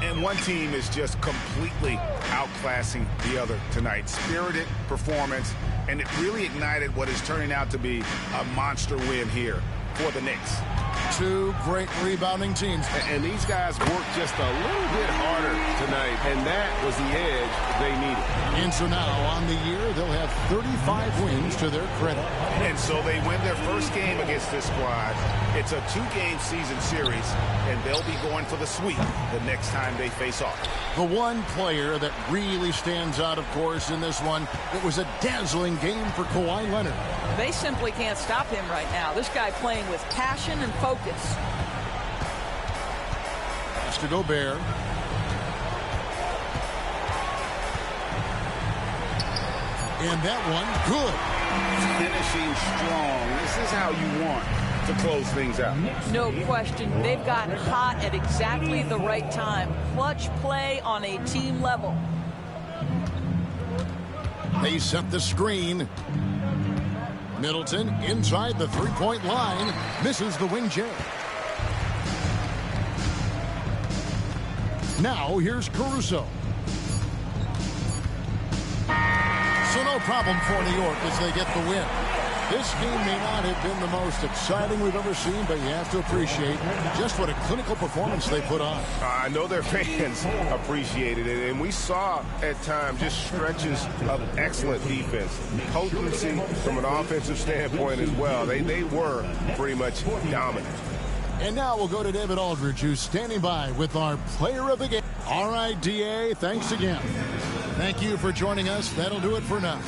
And one team is just completely outclassing the other tonight. Spirited performance, and it really ignited what is turning out to be a monster win here for the Knicks. Two great rebounding teams. And these guys worked just a little bit harder tonight, and that was the edge they needed. And so now, on the year, they'll have 35 wins to their credit. And so they win their first game against this squad. It's a 2-game season series, and they'll be going for the sweep the next time they face off. The one player that really stands out, of course, in this one, it was a dazzling game for Kawhi Leonard. They simply can't stop him right now. This guy playing with passion and focus. Pass to Gobert. And that one, good. Finishing strong. This is how you want to close things out. No question. They've gotten hot at exactly the right time. Clutch play on a team level. They set the screen. Middleton inside the three-point line. Misses the wing J. Now here's Caruso. So no problem for New York as they get the win. This game may not have been the most exciting we've ever seen, but you have to appreciate just what a clinical performance they put on. I know their fans appreciated it, and we saw at times just stretches of excellent defense. Potency from an offensive standpoint as well. They were pretty much dominant. And now we'll go to David Aldridge, who's standing by with our player of the game. All right, DA, thanks again. Thank you for joining us. That'll do it for now.